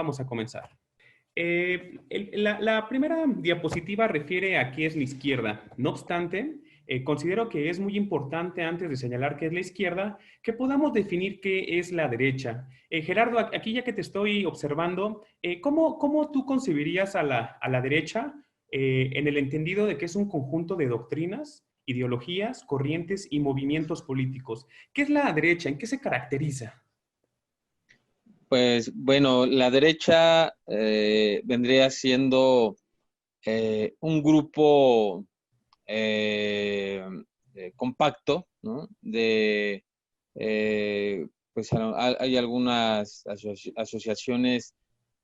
vamos a comenzar. La primera diapositiva refiere a qué es la izquierda. No obstante, considero que es muy importante, antes de señalar qué es la izquierda, que podamos definir qué es la derecha. Gerardo, aquí ya que te estoy observando, ¿cómo tú concebirías a la derecha en el entendido de que es un conjunto de doctrinas, ideologías, corrientes y movimientos políticos? ¿Qué es la derecha? ¿En qué se caracteriza? Pues bueno, la derecha vendría siendo un grupo eh, compacto, ¿no? Pues hay algunas asociaciones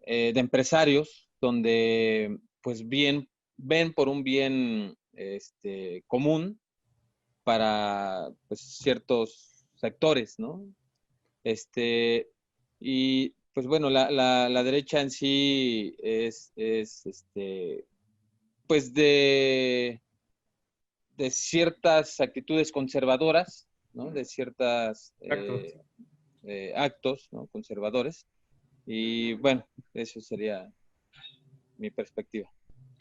de empresarios donde pues ven por un bien común para pues, ciertos sectores, ¿no? Este, y pues bueno, la derecha en sí es pues de ciertas actitudes conservadoras, ¿no? De ciertas Exacto. actos, ¿no? Conservadores. Y bueno, eso sería mi perspectiva.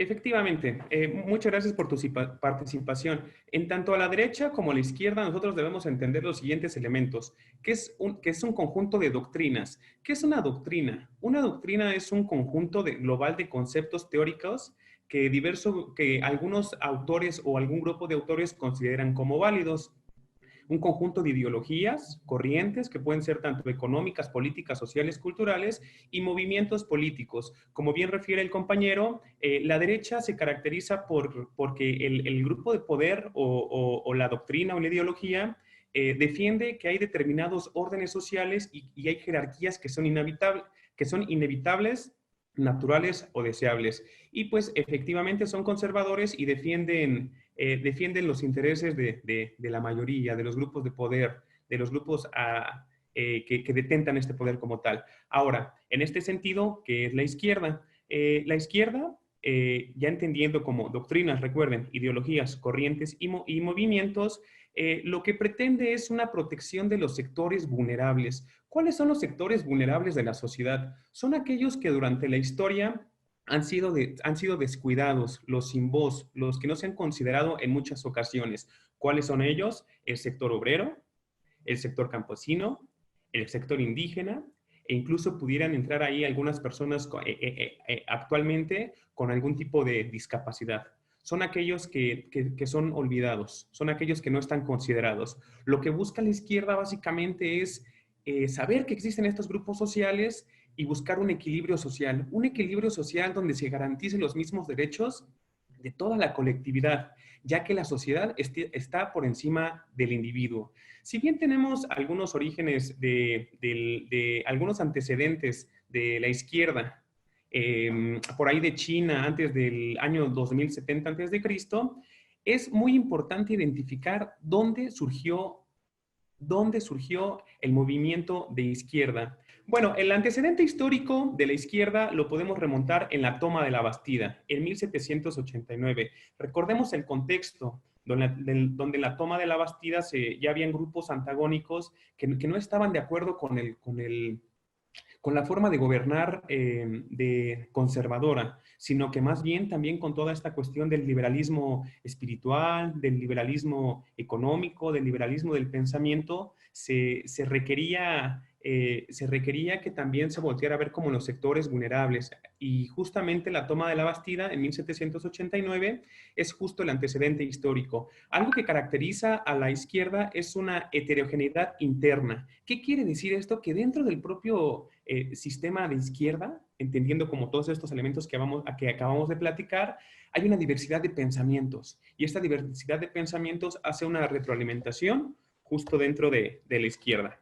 Efectivamente, muchas gracias por tu participación. En tanto a la derecha como a la izquierda, nosotros debemos entender los siguientes elementos, que es un conjunto de doctrinas. ¿Qué es una doctrina? Una doctrina es un conjunto global de conceptos teóricos que algunos autores o algún grupo de autores consideran como válidos. Un conjunto de ideologías, corrientes que pueden ser tanto económicas, políticas, sociales, culturales y movimientos políticos. Como bien refiere el compañero, la derecha se caracteriza porque el grupo de poder o la doctrina o la ideología defiende que hay determinados órdenes sociales y hay jerarquías que son inevitables, naturales o deseables. Y pues efectivamente son conservadores y defienden los intereses de la mayoría, de los grupos de poder, de los grupos que detentan este poder como tal. Ahora, en este sentido, ¿qué es la izquierda? La izquierda, ya entendiendo como doctrinas, recuerden, ideologías, corrientes y movimientos, lo que pretende es una protección de los sectores vulnerables. ¿Cuáles son los sectores vulnerables de la sociedad? Son aquellos que durante la historia han sido descuidados, los sin voz, los que no se han considerado en muchas ocasiones. ¿Cuáles son ellos? El sector obrero, el sector campesino, el sector indígena, e incluso pudieran entrar ahí algunas personas actualmente con algún tipo de discapacidad. Son aquellos que son olvidados, son aquellos que no están considerados. Lo que busca la izquierda básicamente es saber que existen estos grupos sociales y buscar un equilibrio social donde se garanticen los mismos derechos de toda la colectividad, ya que la sociedad está por encima del individuo. Si bien tenemos algunos orígenes de algunos antecedentes de la izquierda, por ahí de China antes del año 2070 antes de Cristo, es muy importante identificar dónde surgió el movimiento de izquierda. Bueno, el antecedente histórico de la izquierda lo podemos remontar en la toma de la Bastida, en 1789. Recordemos el contexto, donde en la toma de la Bastida ya habían grupos antagónicos que no estaban de acuerdo con la forma de gobernar de conservadora, sino que más bien también con toda esta cuestión del liberalismo espiritual, del liberalismo económico, del liberalismo del pensamiento, se requería que también se volteara a ver como los sectores vulnerables. Y justamente la toma de la Bastida en 1789 es justo el antecedente histórico. Algo que caracteriza a la izquierda es una heterogeneidad interna. ¿Qué quiere decir esto? Que dentro del propio sistema de izquierda, entendiendo como todos estos elementos que acabamos de platicar, hay una diversidad de pensamientos y esta diversidad de pensamientos hace una retroalimentación justo dentro de la izquierda.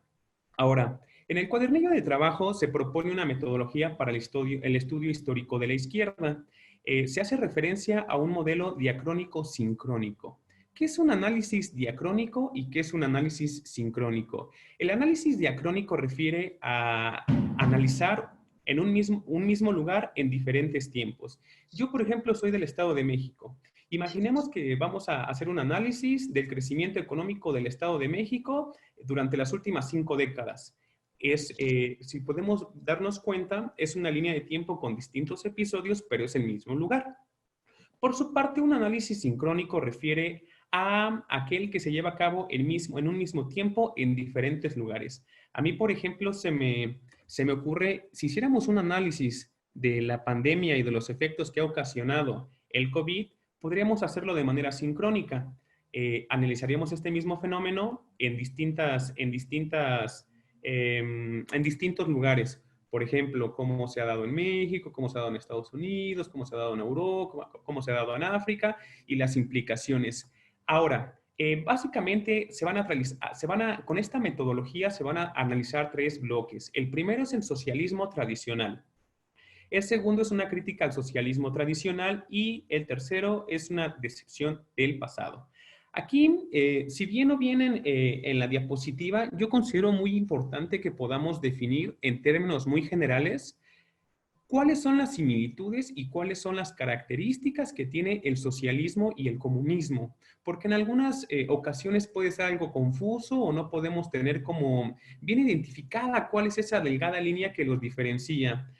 Ahora, en el cuadernillo de trabajo se propone una metodología para el estudio histórico de la izquierda. Se hace referencia a un modelo diacrónico sincrónico. ¿Qué es un análisis diacrónico y qué es un análisis sincrónico? El análisis diacrónico refiere a analizar en un mismo lugar en diferentes tiempos. Yo, por ejemplo, soy del Estado de México. Imaginemos que vamos a hacer un análisis del crecimiento económico del Estado de México durante las últimas 5 décadas. si podemos darnos cuenta, es una línea de tiempo con distintos episodios, pero es el mismo lugar. Por su parte, un análisis sincrónico refiere a aquel que se lleva a cabo en un mismo tiempo en diferentes lugares. A mí, por ejemplo, se me ocurre, si hiciéramos un análisis de la pandemia y de los efectos que ha ocasionado el COVID, podríamos hacerlo de manera sincrónica. Analizaríamos este mismo fenómeno en distintos lugares. Por ejemplo, cómo se ha dado en México, cómo se ha dado en Estados Unidos, cómo se ha dado en Europa, cómo se ha dado en África y las implicaciones. Ahora, básicamente con esta metodología se van a analizar tres bloques. El primero es el socialismo tradicional. El segundo es una crítica al socialismo tradicional y el tercero es una descripción del pasado. Aquí, si bien no vienen en la diapositiva, yo considero muy importante que podamos definir en términos muy generales cuáles son las similitudes y cuáles son las características que tiene el socialismo y el comunismo, porque en algunas ocasiones puede ser algo confuso o no podemos tener como bien identificada cuál es esa delgada línea que los diferencia.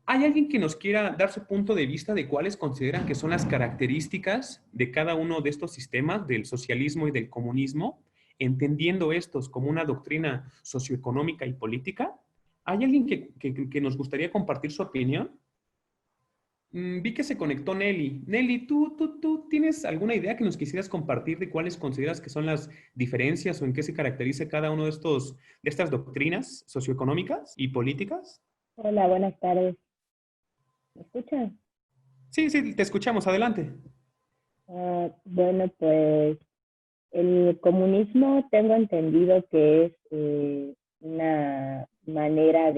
¿Hay alguien que nos quiera dar su punto de vista de cuáles consideran que son las características de cada uno de estos sistemas, del socialismo y del comunismo, entendiendo estos como una doctrina socioeconómica y política? ¿Hay alguien que nos gustaría compartir su opinión? Vi que se conectó Nelly. Nelly, ¿tú tienes alguna idea que nos quisieras compartir de cuáles consideras que son las diferencias o en qué se caracteriza cada uno de estas doctrinas socioeconómicas y políticas? Hola, buenas tardes. ¿Me escuchan? Sí, sí, te escuchamos. Adelante. Bueno, pues el comunismo tengo entendido que es una manera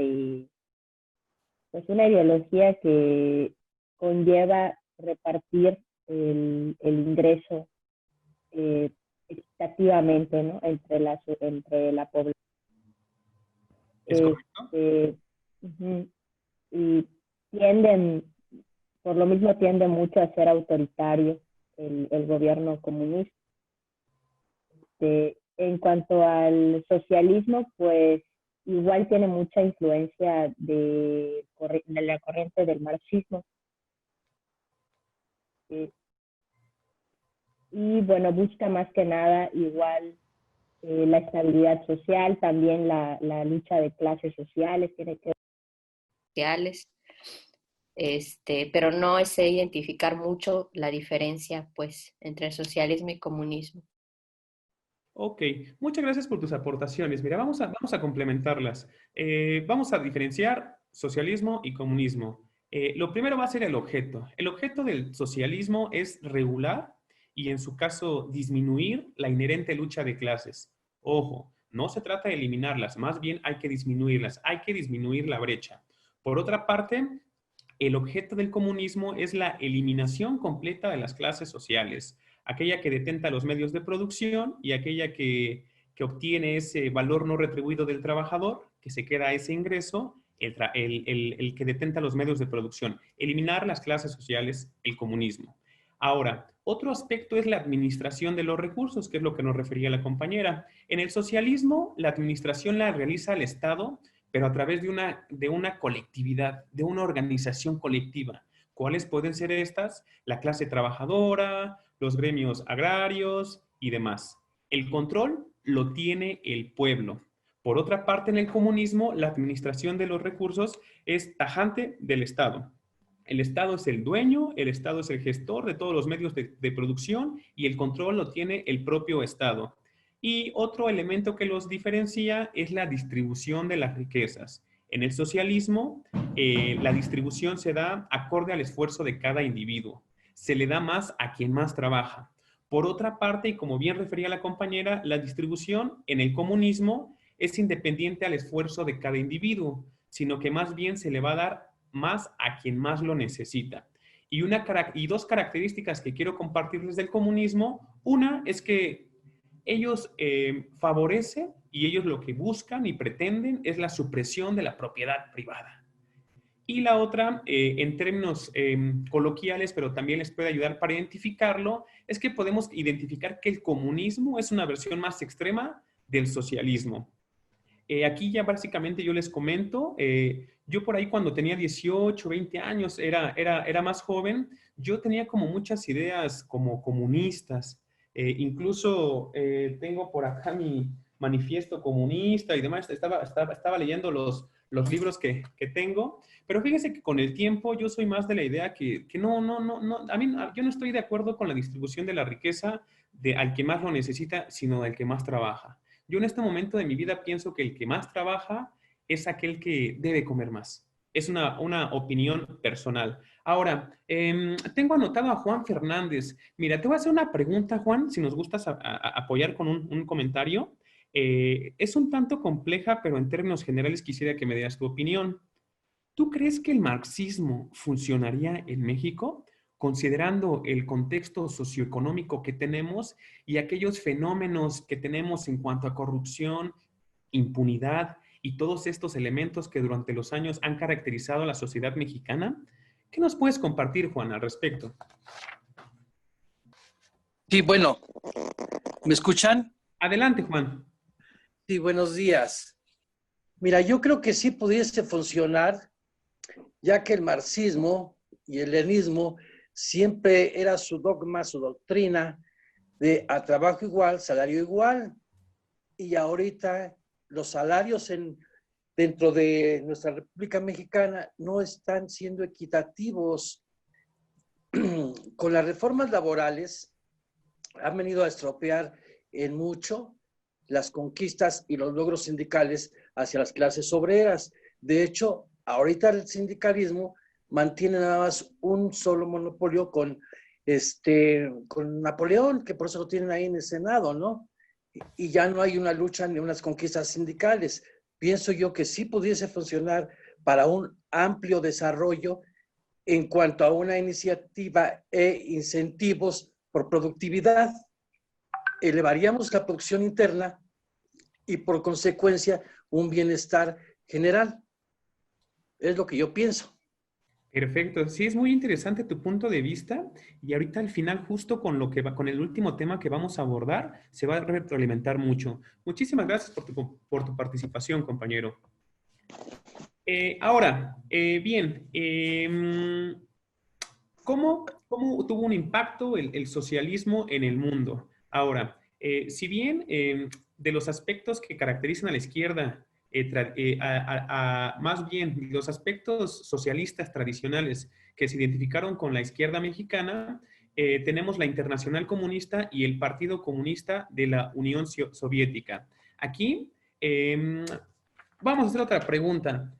pues una ideología que conlleva repartir el ingreso equitativamente, ¿no? Entre la población. ¿Es correcto? Ujú. Y tienden, por lo mismo tiende mucho a ser autoritario el gobierno comunista. En cuanto al socialismo, pues igual tiene mucha influencia de la corriente del marxismo. Y bueno, busca más que nada igual la estabilidad social, también la lucha de clases sociales, tiene que sociales, pero no sé identificar mucho la diferencia, pues, entre socialismo y comunismo. Ok, muchas gracias por tus aportaciones. Mira, vamos a complementarlas. Vamos a diferenciar socialismo y comunismo. Lo primero va a ser el objeto. El objeto del socialismo es regular y, en su caso, disminuir la inherente lucha de clases. Ojo, no se trata de eliminarlas, más bien hay que disminuirlas, hay que disminuir la brecha. Por otra parte, el objeto del comunismo es la eliminación completa de las clases sociales, aquella que detenta los medios de producción y aquella que obtiene ese valor no retribuido del trabajador, que se queda ese ingreso, el que detenta los medios de producción. Eliminar las clases sociales, el comunismo. Ahora, otro aspecto es la administración de los recursos, que es lo que nos refería la compañera. En el socialismo, la administración la realiza el Estado, pero a través de una colectividad, de una organización colectiva. ¿Cuáles pueden ser estas? La clase trabajadora, los gremios agrarios y demás. El control lo tiene el pueblo. Por otra parte, en el comunismo, la administración de los recursos es tajante del Estado. El Estado es el dueño, el Estado es el gestor de todos los medios de producción y el control lo tiene el propio Estado. Y otro elemento que los diferencia es la distribución de las riquezas. En el socialismo, la distribución se da acorde al esfuerzo de cada individuo. Se le da más a quien más trabaja. Por otra parte, y como bien refería la compañera, la distribución en el comunismo es independiente al esfuerzo de cada individuo, sino que más bien se le va a dar más a quien más lo necesita. Y dos características que quiero compartirles del comunismo. Una es que ellos favorecen y ellos lo que buscan y pretenden es la supresión de la propiedad privada. Y la otra, en términos coloquiales, pero también les puede ayudar para identificarlo, es que podemos identificar que el comunismo es una versión más extrema del socialismo. Aquí ya básicamente yo les comento, yo por ahí cuando tenía 18, 20 años, era más joven, yo tenía como muchas ideas como comunistas. Incluso tengo por acá mi manifiesto comunista y demás. Estaba leyendo los libros que tengo, pero fíjese que con el tiempo yo soy más de la idea que no, a mí yo no estoy de acuerdo con la distribución de la riqueza al que más lo necesita, sino del que más trabaja. Yo en este momento de mi vida pienso que el que más trabaja es aquel que debe comer más. Es una opinión personal. Ahora, tengo anotado a Juan Fernández. Mira, te voy a hacer una pregunta, Juan, si nos gustas apoyar con un comentario. Es un tanto compleja, pero en términos generales quisiera que me dieras tu opinión. ¿Tú crees que el marxismo funcionaría en México, considerando el contexto socioeconómico que tenemos y aquellos fenómenos que tenemos en cuanto a corrupción, impunidad y todos estos elementos que durante los años han caracterizado a la sociedad mexicana? ¿Qué nos puedes compartir, Juan, al respecto? Sí, bueno, ¿me escuchan? Adelante, Juan. Sí, buenos días. Mira, yo creo que sí pudiese funcionar, ya que el marxismo y el leninismo siempre era su dogma, su doctrina de a trabajo igual, salario igual. Y ahorita los salarios dentro de nuestra República Mexicana no están siendo equitativos. Con las reformas laborales han venido a estropear en mucho las conquistas y los logros sindicales hacia las clases obreras. De hecho, ahorita el sindicalismo mantiene nada más un solo monopolio con Napoleón, que por eso lo tienen ahí en el Senado, ¿no? Y ya no hay una lucha ni unas conquistas sindicales. Pienso yo que sí pudiese funcionar para un amplio desarrollo en cuanto a una iniciativa e incentivos por productividad. Elevaríamos la producción interna y por consecuencia un bienestar general. Es lo que yo pienso. Perfecto, sí, es muy interesante tu punto de vista y ahorita al final justo con lo que va, con el último tema que vamos a abordar, se va a retroalimentar mucho. Muchísimas gracias por tu participación, compañero. Ahora, bien, ¿cómo tuvo un impacto el socialismo en el mundo? Ahora, si bien de los aspectos que caracterizan a la izquierda, más bien los aspectos socialistas tradicionales que se identificaron con la izquierda mexicana, tenemos la Internacional Comunista y el Partido Comunista de la Unión Soviética. Aquí, vamos a hacer otra pregunta.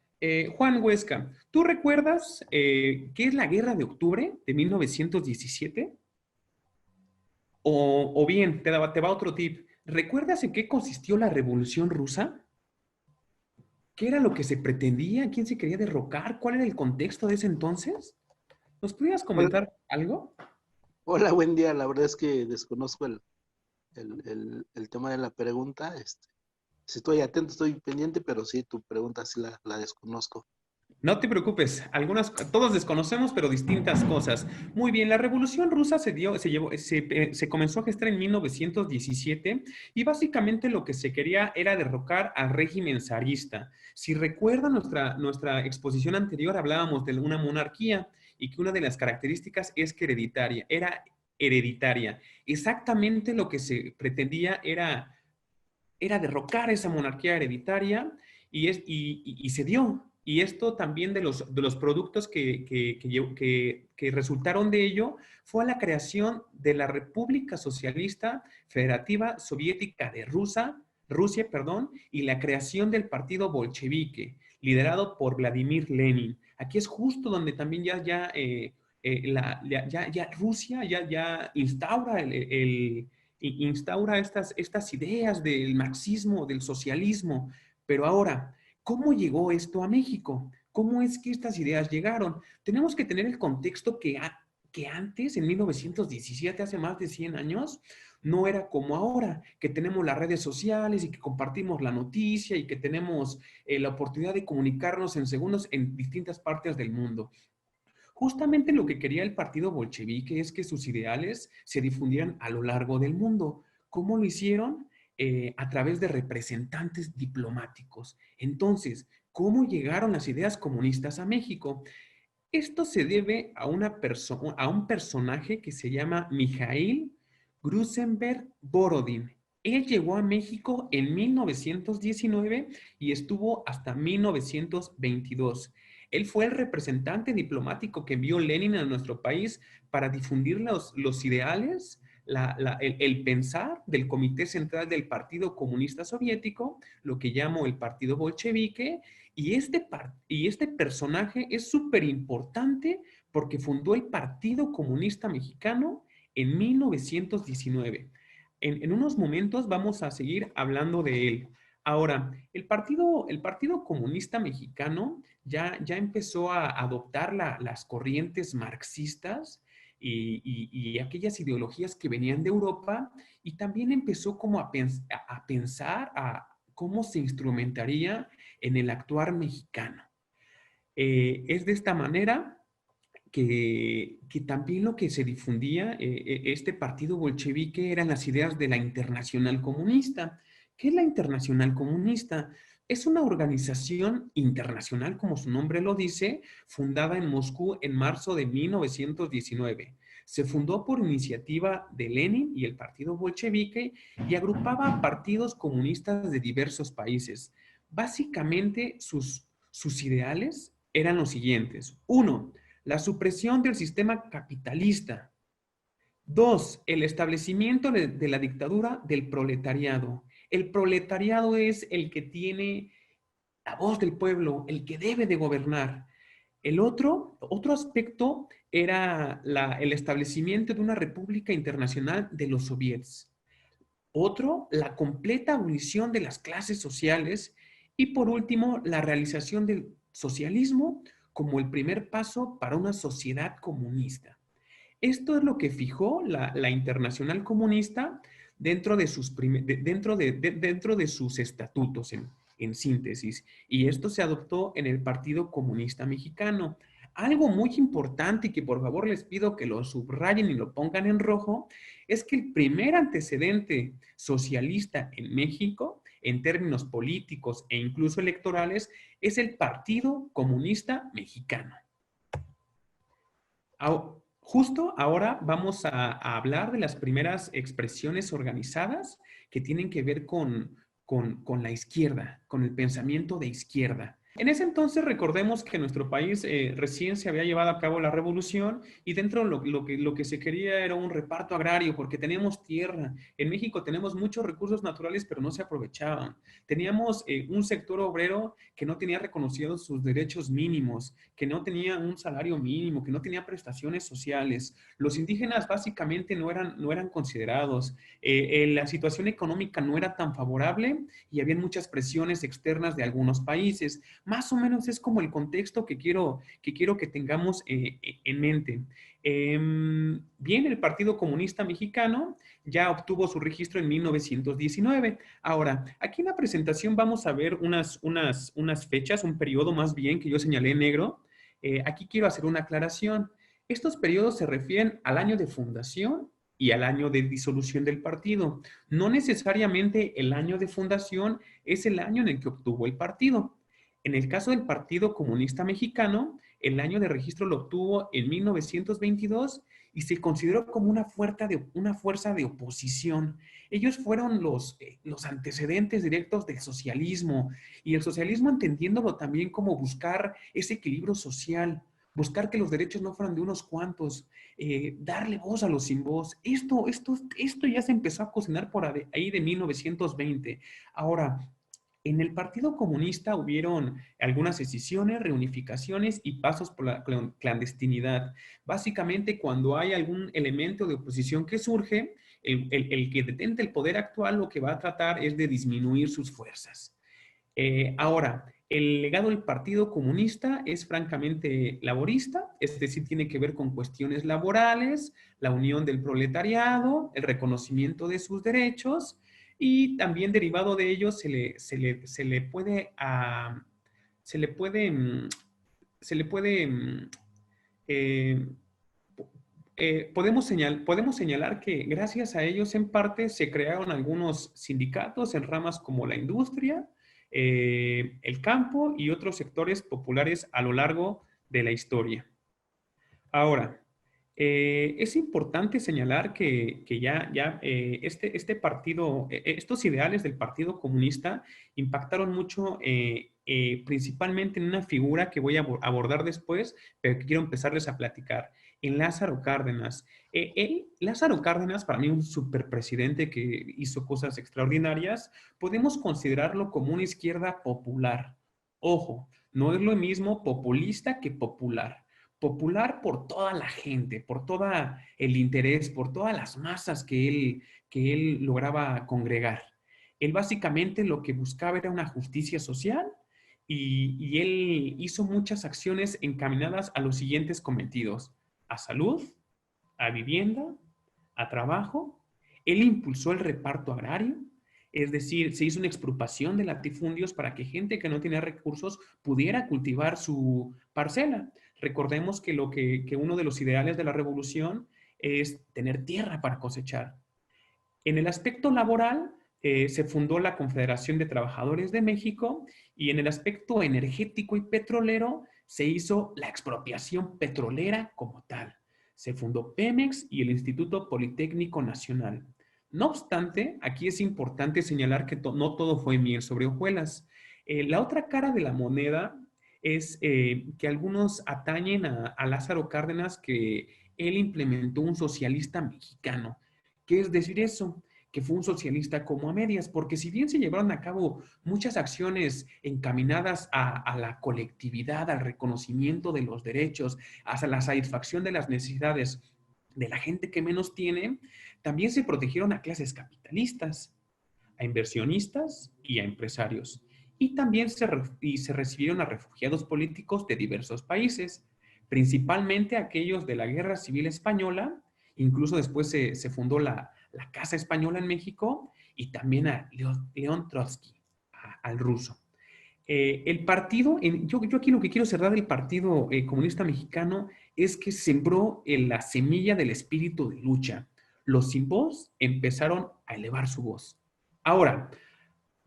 Juan Huesca, ¿tú recuerdas qué es la Guerra de Octubre de 1917? O bien, te va otro tip. ¿Recuerdas en qué consistió la Revolución Rusa? ¿Qué era lo que se pretendía? ¿Quién se quería derrocar? ¿Cuál era el contexto de ese entonces? ¿Nos pudieras comentar algo? Hola, buen día. La verdad es que desconozco el tema de la pregunta. Si estoy atento, estoy pendiente, pero sí, tu pregunta sí la desconozco. No te preocupes, todos desconocemos, pero distintas cosas. Muy bien, la Revolución Rusa se comenzó a gestar en 1917 y básicamente lo que se quería era derrocar al régimen zarista. Si recuerdan nuestra exposición anterior, hablábamos de una monarquía y que una de las características es que era hereditaria. Exactamente lo que se pretendía era derrocar esa monarquía hereditaria y se dio. Y esto también de los productos que resultaron de ello fue la creación de la República Socialista Federativa Soviética de Rusia, y la creación del partido bolchevique, liderado por Vladimir Lenin. Aquí es justo donde también ya Rusia ya instaura estas ideas del marxismo, del socialismo. Pero ahora, ¿cómo llegó esto a México? ¿Cómo es que estas ideas llegaron? Tenemos que tener el contexto que antes, en 1917, hace más de 100 años, no era como ahora, que tenemos las redes sociales y que compartimos la noticia y que tenemos la oportunidad de comunicarnos en segundos en distintas partes del mundo. Justamente lo que quería el partido bolchevique es que sus ideales se difundieran a lo largo del mundo. ¿Cómo lo hicieron? a través de representantes diplomáticos. Entonces, ¿cómo llegaron las ideas comunistas a México? Esto se debe a un personaje que se llama Mijaíl Grusenberg-Borodin. Él llegó a México en 1919 y estuvo hasta 1922. Él fue el representante diplomático que envió Lenin a nuestro país para difundir los ideales, el pensar del Comité Central del Partido Comunista Soviético, lo que llamo el Partido Bolchevique, y este personaje es súper importante porque fundó el Partido Comunista Mexicano en 1919. En unos momentos vamos a seguir hablando de él. Ahora, el Partido Comunista Mexicano ya empezó a adoptar las corrientes marxistas y aquellas ideologías que venían de Europa, y también empezó como a pensar cómo se instrumentaría en el actuar mexicano. Es de esta manera que también lo que se difundía, este partido bolchevique, eran las ideas de la Internacional Comunista. ¿Qué es la Internacional Comunista? Es una organización internacional, como su nombre lo dice, fundada en Moscú en marzo de 1919. Se fundó por iniciativa de Lenin y el partido bolchevique y agrupaba a partidos comunistas de diversos países. Básicamente, sus ideales eran los siguientes. 1. La supresión del sistema capitalista. 2. El establecimiento de la dictadura del proletariado. El proletariado es el que tiene la voz del pueblo, el que debe de gobernar. El otro aspecto era el establecimiento de una república internacional de los soviets. Otro, la completa abolición de las clases sociales. Y por último, la realización del socialismo como el primer paso para una sociedad comunista. Esto es lo que fijó la Internacional Comunista dentro de sus estatutos, en síntesis. Y esto se adoptó en el Partido Comunista Mexicano. Algo muy importante y que por favor les pido que lo subrayen y lo pongan en rojo, es que el primer antecedente socialista en México, en términos políticos e incluso electorales, es el Partido Comunista Mexicano. Justo ahora vamos a hablar de las primeras expresiones organizadas que tienen que ver con la izquierda, con el pensamiento de izquierda. En ese entonces recordemos que en nuestro país recién se había llevado a cabo la revolución y dentro lo que se quería era un reparto agrario porque teníamos tierra. En México tenemos muchos recursos naturales pero no se aprovechaban. Teníamos un sector obrero que no tenía reconocidos sus derechos mínimos, que no tenía un salario mínimo, que no tenía prestaciones sociales. Los indígenas básicamente no eran considerados. La situación económica no era tan favorable y había muchas presiones externas de algunos países. Más o menos es como el contexto que quiero que tengamos en mente. Bien, el Partido Comunista Mexicano ya obtuvo su registro en 1919. Ahora, aquí en la presentación vamos a ver unas fechas, un periodo más bien que yo señalé en negro. Aquí quiero hacer una aclaración. Estos periodos se refieren al año de fundación y al año de disolución del partido. No necesariamente el año de fundación es el año en el que obtuvo el partido. En el caso del Partido Comunista Mexicano, el año de registro lo obtuvo en 1922 y se consideró como una fuerza de oposición. Ellos fueron los antecedentes directos del socialismo, y el socialismo entendiéndolo también como buscar ese equilibrio social, buscar que los derechos no fueran de unos cuantos, darle voz a los sin voz. Esto ya se empezó a cocinar por ahí de 1920. Ahora, en el Partido Comunista hubieron algunas escisiones, reunificaciones y pasos por la clandestinidad. Básicamente, cuando hay algún elemento de oposición que surge, el que detente el poder actual lo que va a tratar es de disminuir sus fuerzas. Ahora, el legado del Partido Comunista es francamente laborista, es decir, tiene que ver con cuestiones laborales, la unión del proletariado, el reconocimiento de sus derechos, y también derivado de ello se le puede podemos señalar que gracias a ellos en parte se crearon algunos sindicatos en ramas como la industria, el campo y otros sectores populares a lo largo de la historia. Ahora, es importante señalar que este partido, estos ideales del Partido Comunista impactaron mucho principalmente en una figura que voy a abordar después, pero que quiero empezarles a platicar, en Lázaro Cárdenas. Lázaro Cárdenas, para mí un superpresidente que hizo cosas extraordinarias, podemos considerarlo como una izquierda popular. Ojo, no es lo mismo populista que popular. Popular por toda la gente, por todo el interés, por todas las masas que él lograba congregar. Él básicamente lo que buscaba era una justicia social y él hizo muchas acciones encaminadas a los siguientes cometidos: a salud, a vivienda, a trabajo. Él impulsó el reparto agrario, es decir, se hizo una expropiación de latifundios para que gente que no tenía recursos pudiera cultivar su parcela. Recordemos que uno de los ideales de la revolución es tener tierra para cosechar. En el aspecto laboral, se fundó la Confederación de Trabajadores de México, y en el aspecto energético y petrolero se hizo la expropiación petrolera como tal. Se fundó Pemex y el Instituto Politécnico Nacional. No obstante, aquí es importante señalar que no todo fue miel sobre hojuelas. La otra cara de la moneda es que algunos atañen a Lázaro Cárdenas, que él implementó un socialista mexicano. ¿Qué es decir eso? Que fue un socialista como a medias, porque si bien se llevaron a cabo muchas acciones encaminadas a la colectividad, al reconocimiento de los derechos, hasta la satisfacción de las necesidades de la gente que menos tiene, también se protegieron a clases capitalistas, a inversionistas y a empresarios. Y también se recibieron a refugiados políticos de diversos países, principalmente aquellos de la Guerra Civil Española. Incluso después se fundó la Casa Española en México, y también a León Trotsky, al ruso. El partido, yo aquí lo que quiero cerrar del Partido Comunista Mexicano es que sembró la semilla del espíritu de lucha. Los sin voz empezaron a elevar su voz. Ahora,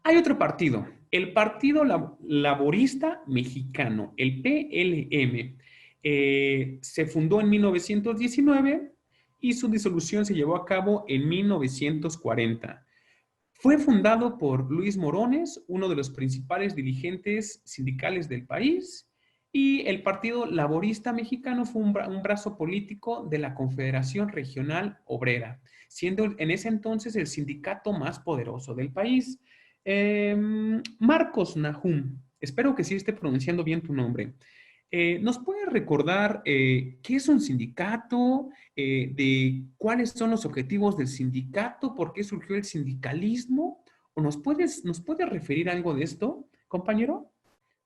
hay otro partido, el Partido Laborista Mexicano, el PLM. Se fundó en 1919 y su disolución se llevó a cabo en 1940. Fue fundado por Luis Morones, uno de los principales dirigentes sindicales del país, y el Partido Laborista Mexicano fue un brazo político de la Confederación Regional Obrera, siendo en ese entonces el sindicato más poderoso del país. Marcos Nahum, espero que sí esté pronunciando bien tu nombre. ¿Nos puedes recordar qué es un sindicato, de cuáles son los objetivos del sindicato, por qué surgió el sindicalismo? ¿O nos puedes referir algo de esto, compañero?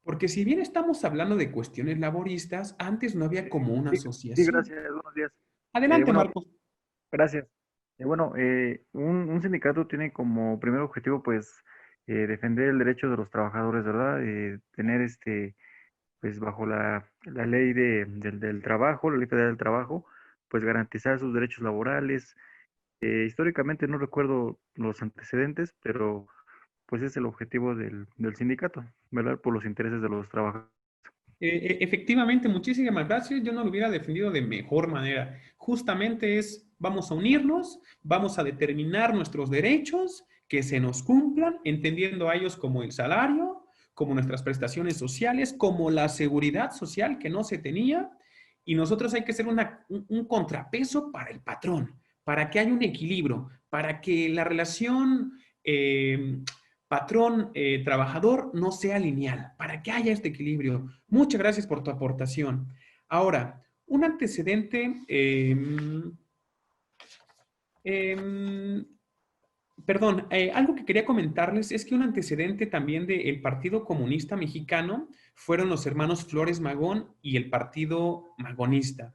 Porque si bien estamos hablando de cuestiones laboristas, antes no había como una asociación. Sí, gracias. Buenos días. Adelante, Marcos. Gracias. Un sindicato tiene como primer objetivo, pues, defender el derecho de los trabajadores, ¿verdad? Tener pues bajo la ley del trabajo, la ley federal del trabajo, pues garantizar sus derechos laborales. Históricamente no recuerdo los antecedentes, pero pues es el objetivo del sindicato, velar por los intereses de los trabajadores. Efectivamente, muchísimas gracias. Yo no lo hubiera defendido de mejor manera. Justamente vamos a unirnos, vamos a determinar nuestros derechos, que se nos cumplan, entendiendo a ellos como el salario, como nuestras prestaciones sociales, como la seguridad social que no se tenía, y nosotros hay que ser un contrapeso para el patrón, para que haya un equilibrio, para que la relación patrón-trabajador no sea lineal, para que haya este equilibrio. Muchas gracias por tu aportación. Ahora, un antecedente, algo que quería comentarles es que un antecedente también del Partido Comunista Mexicano fueron los hermanos Flores Magón y el Partido Magonista.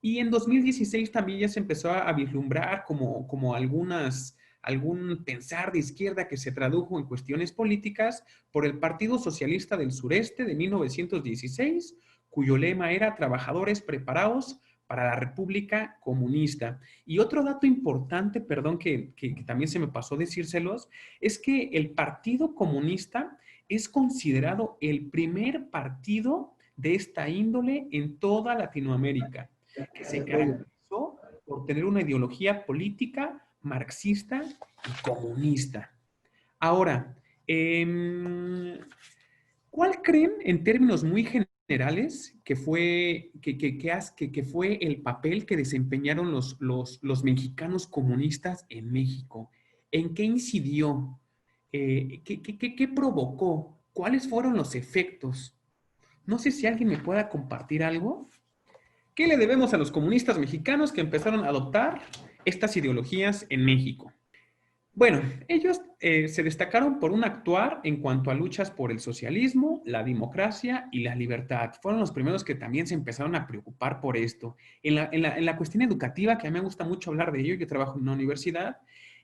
Y en 2016 también ya se empezó a vislumbrar como algún pensar de izquierda que se tradujo en cuestiones políticas por el Partido Socialista del Sureste de 1916, cuyo lema era trabajadores preparados para la República Comunista. Y otro dato importante, perdón, que también se me pasó decírselos, es que el Partido Comunista es considerado el primer partido de esta índole en toda Latinoamérica, que se caracterizó por tener una ideología política marxista y comunista. Ahora, ¿cuál creen en términos muy generales que fue, que fue el papel que desempeñaron los mexicanos comunistas en México? ¿En qué incidió? ¿Qué provocó? ¿Cuáles fueron los efectos? No sé si alguien me pueda compartir algo. ¿Qué le debemos a los comunistas mexicanos que empezaron a adoptar estas ideologías en México? Bueno, ellos se destacaron por un actuar en cuanto a luchas por el socialismo, la democracia y la libertad. Fueron los primeros que también se empezaron a preocupar por esto. En la cuestión educativa, que a mí me gusta mucho hablar de ello, yo trabajo en una universidad,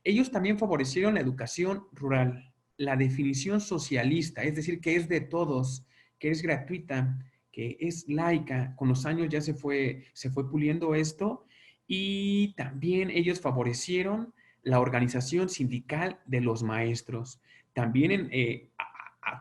ellos también favorecieron la educación rural, la definición socialista, es decir, que es de todos, que es gratuita, que es laica. Con los años ya se fue puliendo esto, y también ellos favorecieron la organización sindical de los maestros. También,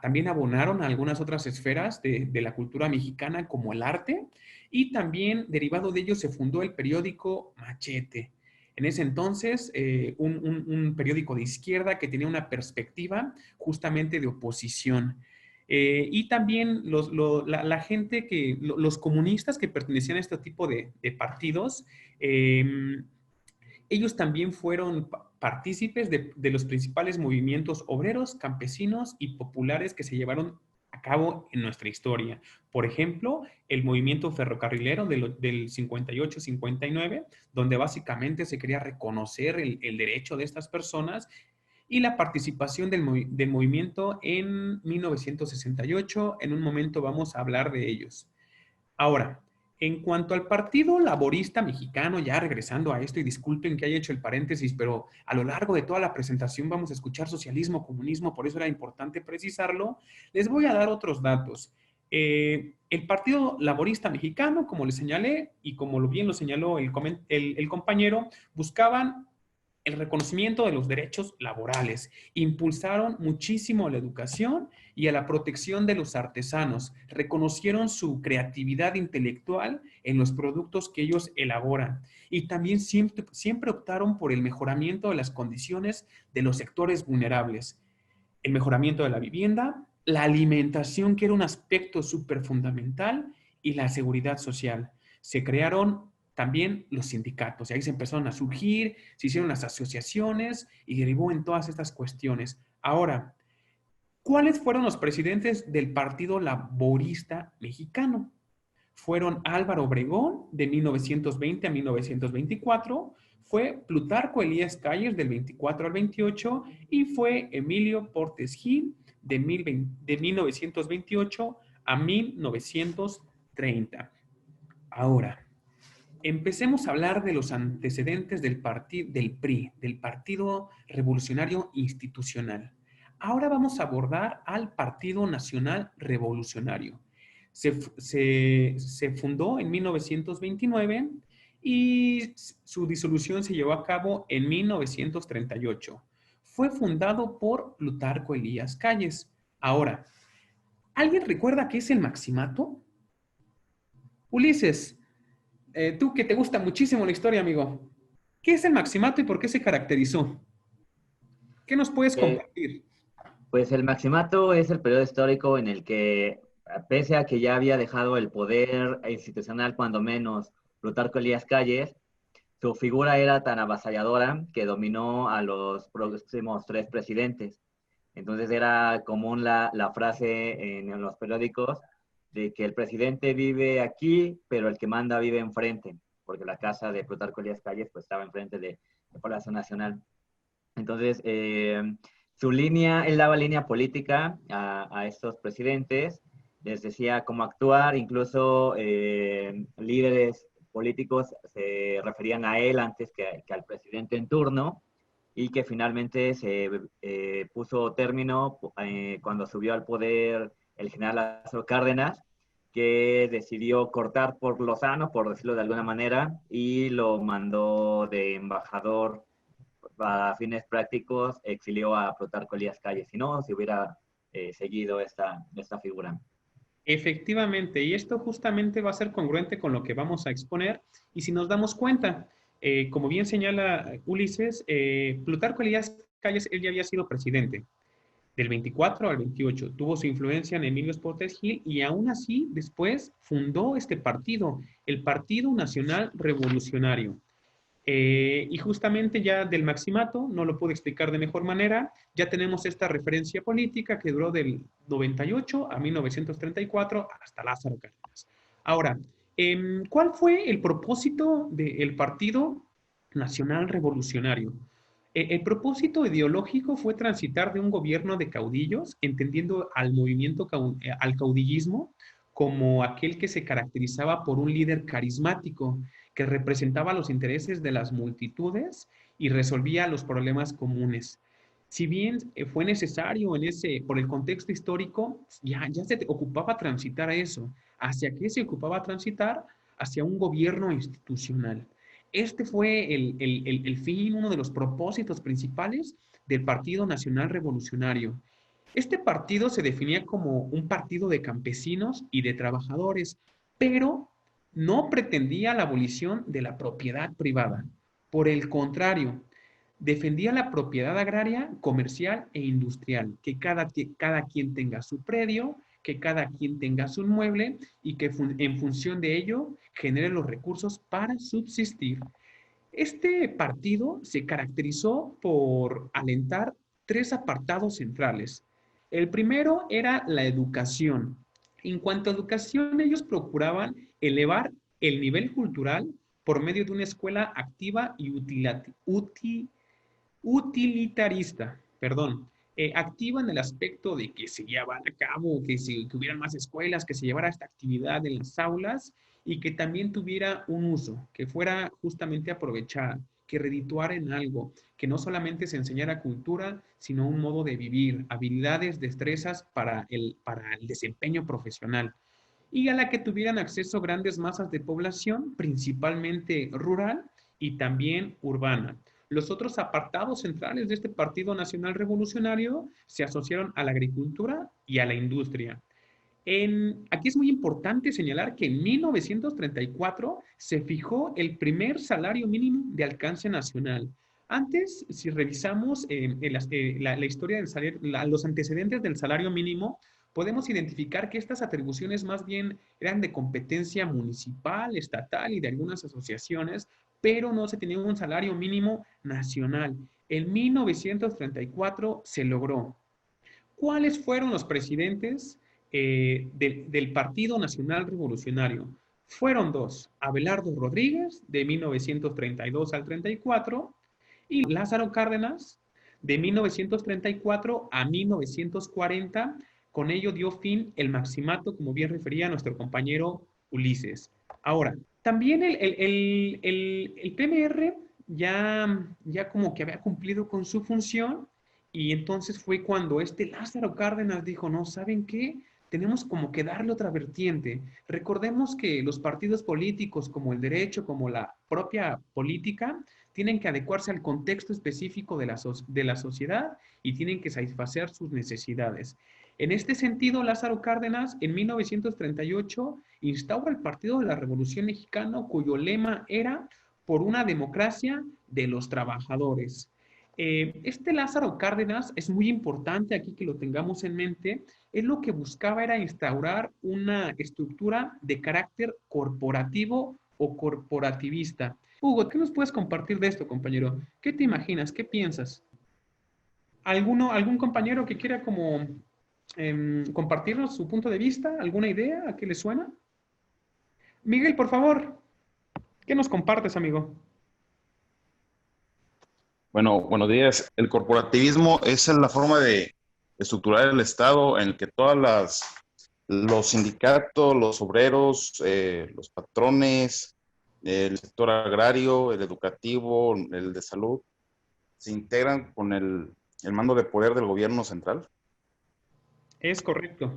también abonaron a algunas otras esferas de la cultura mexicana, como el arte, y también derivado de ello se fundó el periódico Machete. En ese entonces, un periódico de izquierda que tenía una perspectiva justamente de oposición. Y también la gente los comunistas que pertenecían a este tipo de partidos, ellos también fueron partícipes de los principales movimientos obreros, campesinos y populares que se llevaron a cabo en nuestra historia. Por ejemplo, el movimiento ferrocarrilero del 58-59, donde básicamente se quería reconocer el derecho de estas personas, y la participación del movimiento en 1968. En un momento vamos a hablar de ellos. Ahora, en cuanto al Partido Laborista Mexicano, ya regresando a esto, y disculpen que haya hecho el paréntesis, pero a lo largo de toda la presentación vamos a escuchar socialismo, comunismo, por eso era importante precisarlo. Les voy a dar otros datos. El Partido Laborista Mexicano, como les señalé, y como bien lo señaló el compañero, buscaban el reconocimiento de los derechos laborales. Impulsaron muchísimo a la educación y a la protección de los artesanos. Reconocieron su creatividad intelectual en los productos que ellos elaboran. Y también siempre optaron por el mejoramiento de las condiciones de los sectores vulnerables. El mejoramiento de la vivienda, la alimentación, que era un aspecto súper fundamental, y la seguridad social. Se crearon también los sindicatos, y ahí se empezaron a surgir, se hicieron las asociaciones y derivó en todas estas cuestiones. Ahora, ¿cuáles fueron los presidentes del Partido Laborista Mexicano? Fueron Álvaro Obregón, de 1920 a 1924, fue Plutarco Elías Calles, del 24 al 28, y fue Emilio Portes Gil, de 1928 a 1930. Ahora, empecemos a hablar de los antecedentes del PRI, del Partido Revolucionario Institucional. Ahora vamos a abordar al Partido Nacional Revolucionario. Se fundó en 1929 y su disolución se llevó a cabo en 1938. Fue fundado por Plutarco Elías Calles. Ahora, ¿alguien recuerda qué es el Maximato? Ulises, tú que te gusta muchísimo la historia, amigo, ¿qué es el Maximato y por qué se caracterizó? ¿Qué nos puedes compartir? Pues el Maximato es el periodo histórico en el que, pese a que ya había dejado el poder institucional, cuando menos, Plutarco Elías Calles, su figura era tan avasalladora que dominó a los próximos 3 presidentes. Entonces era común la frase en los periódicos de que el presidente vive aquí, pero el que manda vive enfrente, porque la casa de Plutarco Elías Calles pues, estaba enfrente de Palacio Nacional. Entonces, su línea, él daba línea política a estos presidentes, les decía cómo actuar, incluso líderes políticos se referían a él antes que al presidente en turno, y que finalmente se puso término cuando subió al poder el general Lázaro Cárdenas, que decidió cortar por lo sano, por decirlo de alguna manera, y lo mandó de embajador a fines prácticos, exilió a Plutarco Elías Calles. Si no, si hubiera seguido esta figura. Efectivamente, y esto justamente va a ser congruente con lo que vamos a exponer. Y si nos damos cuenta, como bien señala Ulises, Plutarco Elías Calles, él ya había sido presidente del 24 al 28, tuvo su influencia en Emilio Portes Gil y aún así después fundó este partido, el Partido Nacional Revolucionario. Y justamente ya del Maximato, no lo puedo explicar de mejor manera, ya tenemos esta referencia política que duró del 98 a 1934 hasta Lázaro Cárdenas. Ahora, ¿cuál fue el propósito del Partido Nacional Revolucionario? El propósito ideológico fue transitar de un gobierno de caudillos, entendiendo al movimiento, al caudillismo, como aquel que se caracterizaba por un líder carismático, que representaba los intereses de las multitudes y resolvía los problemas comunes. Si bien fue necesario por el contexto histórico, ya se ocupaba transitar a eso. ¿Hacia qué se ocupaba transitar? Hacia un gobierno institucional. Este fue el fin, uno de los propósitos principales del Partido Nacional Revolucionario. Este partido se definía como un partido de campesinos y de trabajadores, pero no pretendía la abolición de la propiedad privada. Por el contrario, defendía la propiedad agraria, comercial e industrial, que cada quien tenga su predio, que cada quien tenga su inmueble y que en función de ello genere los recursos para subsistir. Este partido se caracterizó por alentar tres apartados centrales. El primero era la educación. En cuanto a educación, ellos procuraban elevar el nivel cultural por medio de una escuela activa y utilitarista, activa en el aspecto de que se llevara a cabo, que hubieran más escuelas, que se llevara esta actividad en las aulas y que también tuviera un uso, que fuera justamente aprovechada, que redituara en algo, que no solamente se enseñara cultura, sino un modo de vivir, habilidades, destrezas para el desempeño profesional y a la que tuvieran acceso grandes masas de población, principalmente rural y también urbana. Los otros apartados centrales de este Partido Nacional Revolucionario se asociaron a la agricultura y a la industria. Aquí es muy importante señalar que en 1934 se fijó el primer salario mínimo de alcance nacional. Antes, si revisamos la historia del salario, los antecedentes del salario mínimo, podemos identificar que estas atribuciones más bien eran de competencia municipal, estatal y de algunas asociaciones, pero no se tenía un salario mínimo nacional. En 1934 se logró. ¿Cuáles fueron los presidentes del Partido Nacional Revolucionario? Fueron dos, Abelardo Rodríguez, de 1932 al 34, y Lázaro Cárdenas, de 1934 a 1940. Con ello dio fin el maximato, como bien refería nuestro compañero Ulises. Ahora, también el PMR ya como que había cumplido con su función y entonces fue cuando Lázaro Cárdenas dijo, no, ¿saben qué? Tenemos como que darle otra vertiente. Recordemos que los partidos políticos como el derecho, como la propia política, tienen que adecuarse al contexto específico de la sociedad y tienen que satisfacer sus necesidades. En este sentido, Lázaro Cárdenas, en 1938, instaura el Partido de la Revolución Mexicana, cuyo lema era por una democracia de los trabajadores. Lázaro Cárdenas es muy importante aquí que lo tengamos en mente. Él lo que buscaba era instaurar una estructura de carácter corporativo o corporativista. Hugo, ¿qué nos puedes compartir de esto, compañero? ¿Qué te imaginas? ¿Qué piensas? ¿Algún compañero que quiera como compartirnos su punto de vista? ¿Alguna idea? ¿A qué le suena? Miguel, por favor, ¿qué nos compartes, amigo? Bueno, buenos días. El corporativismo es la forma de estructurar el Estado en el que los sindicatos, los obreros, los patrones, el sector agrario, el educativo, el de salud, se integran con el mando de poder del gobierno central. Es correcto.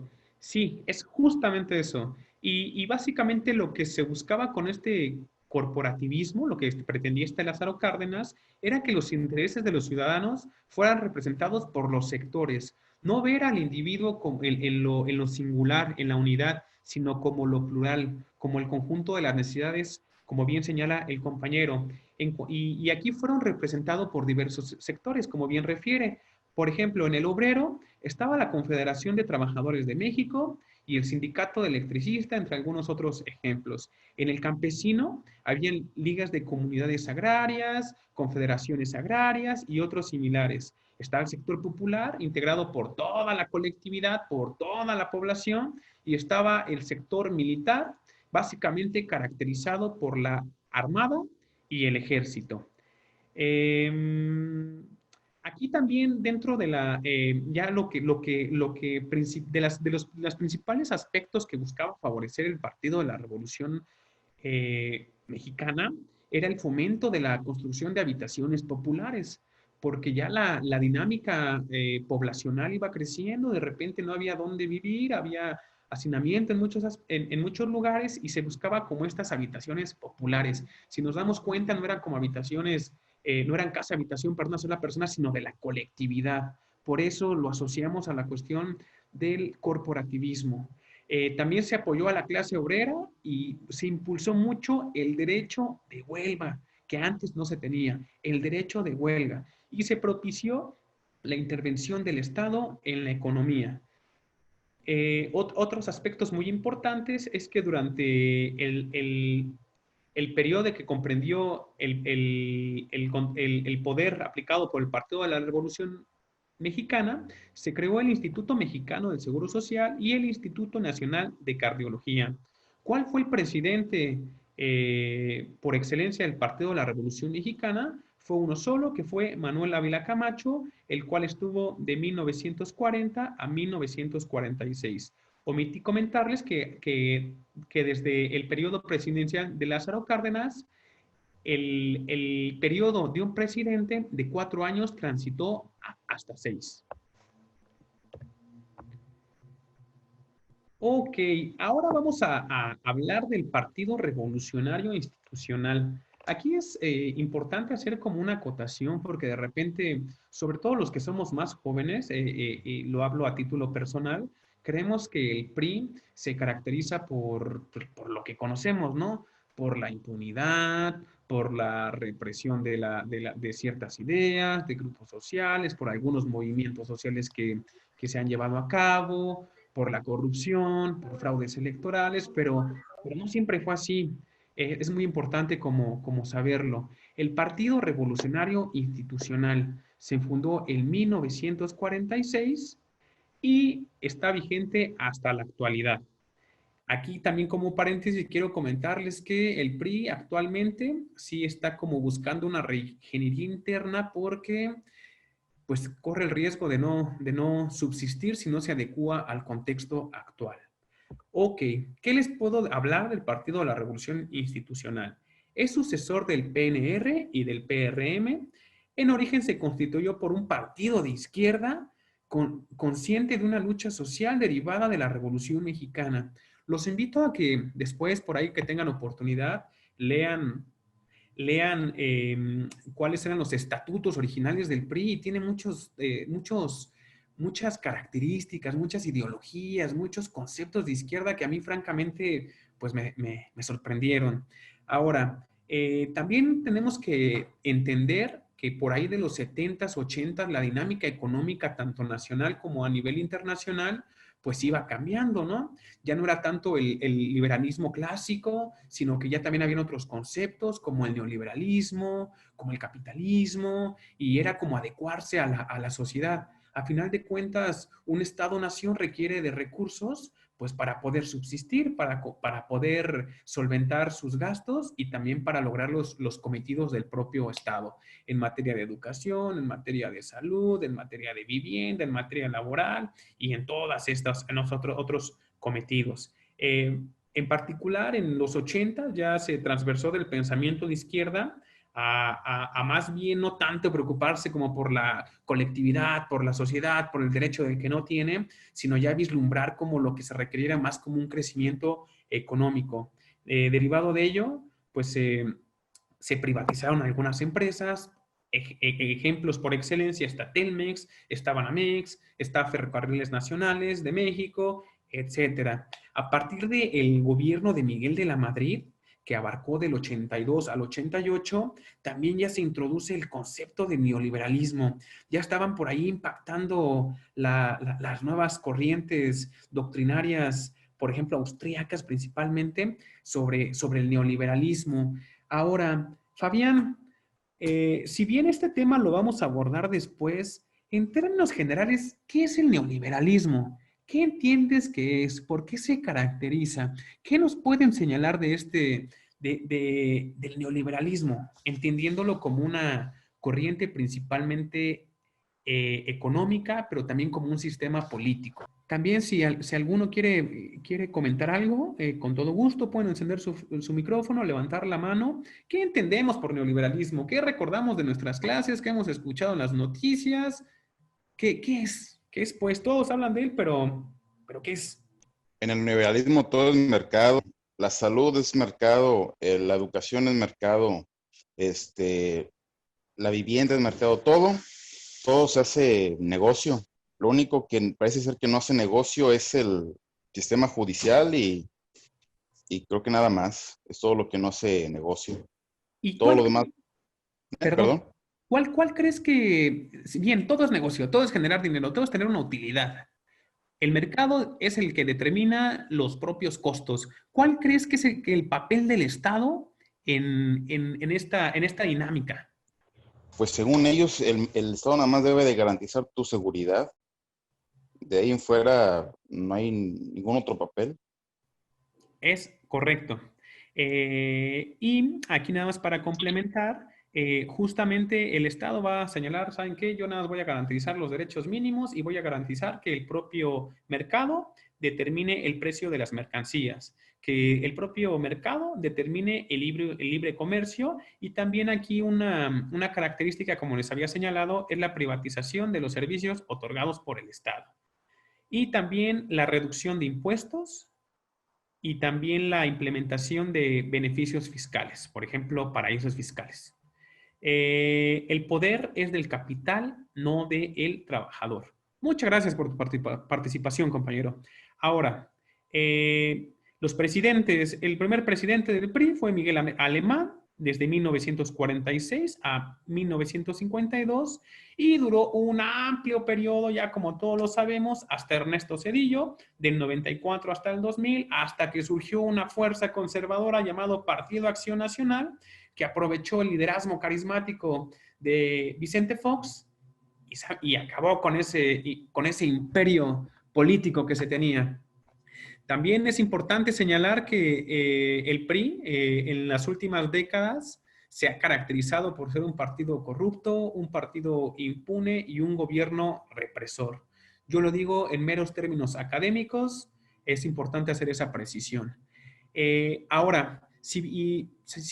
Sí, es justamente eso. Y básicamente lo que se buscaba con este corporativismo, lo que pretendía este Lázaro Cárdenas, era que los intereses de los ciudadanos fueran representados por los sectores, no ver al individuo en lo singular, en la unidad, sino como lo plural, como el conjunto de las necesidades, como bien señala el compañero. Y aquí fueron representados por diversos sectores, como bien refiere. Por ejemplo, en el obrero estaba la Confederación de Trabajadores de México y el Sindicato de Electricistas, entre algunos otros ejemplos. En el campesino había ligas de comunidades agrarias, confederaciones agrarias y otros similares. Estaba el sector popular, integrado por toda la colectividad, por toda la población, y estaba el sector militar, básicamente caracterizado por la armada y el ejército. Aquí también dentro de ya los principales aspectos que buscaba favorecer el Partido de la Revolución Mexicana era el fomento de la construcción de habitaciones populares, porque ya la dinámica poblacional iba creciendo, de repente no había dónde vivir, había hacinamiento en muchos lugares y se buscaba como estas habitaciones populares. Si nos damos cuenta, no eran como habitaciones, no eran casa habitación para una sola persona, sino de la colectividad. Por eso lo asociamos a la cuestión del corporativismo. También se apoyó a la clase obrera y se impulsó mucho el derecho de huelga, que antes no se tenía, el derecho de huelga. Y se propició la intervención del Estado en la economía. Otros aspectos muy importantes es que durante el periodo que comprendió el poder aplicado por el Partido de la Revolución Mexicana, se creó el Instituto Mexicano del Seguro Social y el Instituto Nacional de Cardiología. ¿Cuál fue el presidente por excelencia del Partido de la Revolución Mexicana? Fue uno solo, que fue Manuel Ávila Camacho, el cual estuvo de 1940 a 1946. Omití comentarles que desde el periodo presidencial de Lázaro Cárdenas, el periodo de un presidente de 4 años transitó hasta 6. Ok, ahora vamos a hablar del Partido Revolucionario Institucional. Aquí es importante hacer como una acotación porque de repente, sobre todo los que somos más jóvenes, lo hablo a título personal, creemos que el PRI se caracteriza por lo que conocemos, ¿no? Por la impunidad, por la represión de ciertas ideas, de grupos sociales, por algunos movimientos sociales que se han llevado a cabo, por la corrupción, por fraudes electorales, pero no siempre fue así. Es muy importante como saberlo. El Partido Revolucionario Institucional se fundó en 1946 y está vigente hasta la actualidad. Aquí también como paréntesis quiero comentarles que el PRI actualmente sí está como buscando una reingeniería interna porque pues corre el riesgo de no subsistir si no se adecua al contexto actual. Ok, ¿qué les puedo hablar del Partido de la Revolución Institucional? Es sucesor del PNR y del PRM. En origen se constituyó por un partido de izquierda consciente de una lucha social derivada de la Revolución Mexicana. Los invito a que después, por ahí que tengan oportunidad, lean cuáles eran los estatutos originales del PRI y tiene muchas características, muchas ideologías, muchos conceptos de izquierda que a mí francamente pues me sorprendieron. Ahora, también tenemos que entender que por ahí de los 70s, 80s, la dinámica económica tanto nacional como a nivel internacional pues iba cambiando, ¿no? Ya no era tanto el liberalismo clásico, sino que ya también habían otros conceptos como el neoliberalismo, como el capitalismo, y era como adecuarse a la sociedad. A final de cuentas, un Estado-nación requiere de recursos pues para poder subsistir, para poder solventar sus gastos y también para lograr los cometidos del propio Estado en materia de educación, en materia de salud, en materia de vivienda, en materia laboral y en todas estas, en otros cometidos. En particular, en los 80 ya se transversó del pensamiento de izquierda a más bien no tanto preocuparse como por la colectividad, por la sociedad, por el derecho del que no tiene, sino ya vislumbrar como lo que se requeriera más como un crecimiento económico. Derivado de ello, pues se privatizaron algunas empresas. Ejemplos por excelencia está Telmex, está Banamex, está Ferrocarriles Nacionales de México, etcétera. A partir del gobierno de Miguel de la Madrid, que abarcó del 82 al 88, también ya se introduce el concepto de neoliberalismo. Ya estaban por ahí impactando las nuevas corrientes doctrinarias, por ejemplo, austríacas principalmente, sobre el neoliberalismo. Ahora, Fabián, si bien este tema lo vamos a abordar después, en términos generales, ¿qué es el neoliberalismo? ¿Qué entiendes que es? ¿Por qué se caracteriza? ¿Qué nos pueden señalar del neoliberalismo? Entendiéndolo como una corriente principalmente económica, pero también como un sistema político. También si alguno quiere comentar algo, con todo gusto pueden encender su micrófono, levantar la mano. ¿Qué entendemos por neoliberalismo? ¿Qué recordamos de nuestras clases? ¿Qué hemos escuchado en las noticias? ¿Qué es? ¿Qué es? Pues todos hablan de él, pero ¿qué es? En el neoliberalismo todo es mercado, la salud es mercado, la educación es mercado, la vivienda es mercado, todo se hace negocio. Lo único que parece ser que no hace negocio es el sistema judicial y creo que nada más. Es todo lo que no hace negocio. ¿Y todo lo demás. Perdón. ¿Cuál crees que, si bien todo es negocio, todo es generar dinero, todo es tener una utilidad? El mercado es el que determina los propios costos. ¿Cuál crees que es el papel del Estado en esta dinámica? Pues según ellos, el Estado nada más debe de garantizar tu seguridad. De ahí en fuera no hay ningún otro papel. Es correcto. Y aquí nada más para complementar, justamente el Estado va a señalar, ¿saben qué? Yo nada más voy a garantizar los derechos mínimos y voy a garantizar que el propio mercado determine el precio de las mercancías, que el propio mercado determine el libre comercio, y también aquí una característica, como les había señalado, es la privatización de los servicios otorgados por el Estado. Y también la reducción de impuestos y también la implementación de beneficios fiscales, por ejemplo, paraísos fiscales. El poder es del capital, no del trabajador. Muchas gracias por tu participación, compañero. Ahora, los presidentes, el primer presidente del PRI fue Miguel Alemán, desde 1946 a 1952, y duró un amplio periodo, ya como todos lo sabemos, hasta Ernesto Zedillo, del 94 hasta el 2000, hasta que surgió una fuerza conservadora llamado Partido Acción Nacional, que aprovechó el liderazgo carismático de Vicente Fox y acabó con ese imperio político que se tenía. También es importante señalar que el PRI en las últimas décadas se ha caracterizado por ser un partido corrupto, un partido impune y un gobierno represor. Yo lo digo en meros términos académicos, es importante hacer esa precisión. Ahora, si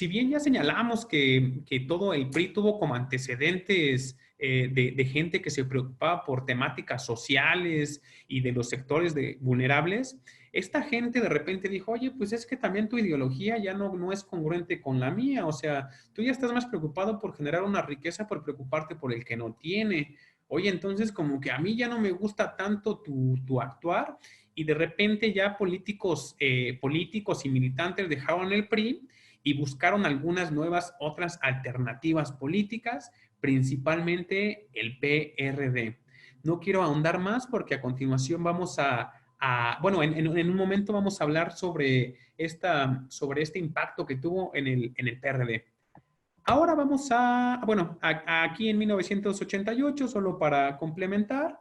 bien ya señalamos que todo el PRI tuvo como antecedentes de gente que se preocupaba por temáticas sociales y de los sectores vulnerables, esta gente de repente dijo, oye, pues es que también tu ideología ya no es congruente con la mía. O sea, tú ya estás más preocupado por generar una riqueza, por preocuparte por el que no tiene. Oye, entonces como que a mí ya no me gusta tanto tu actuar, y de repente ya políticos y militantes dejaron el PRI y buscaron algunas nuevas, otras alternativas políticas, principalmente el PRD. No quiero ahondar más porque a continuación vamos bueno, en un momento vamos a hablar sobre este impacto que tuvo en el PRD. Ahora vamos aquí en 1988, solo para complementar,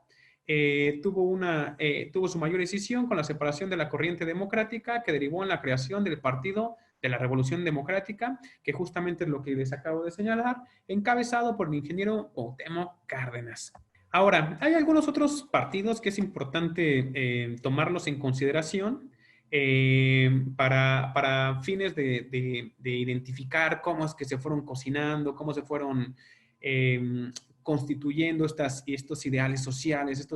tuvo su mayor decisión con la separación de la corriente democrática, que derivó en la creación del Partido de la Revolución Democrática, que justamente es lo que les acabo de señalar, encabezado por el ingeniero Cuauhtémoc Cárdenas. Ahora, hay algunos otros partidos que es importante tomarlos en consideración. para fines de identificar cómo es que se fueron cocinando, cómo se fueron constituyendo estos ideales sociales,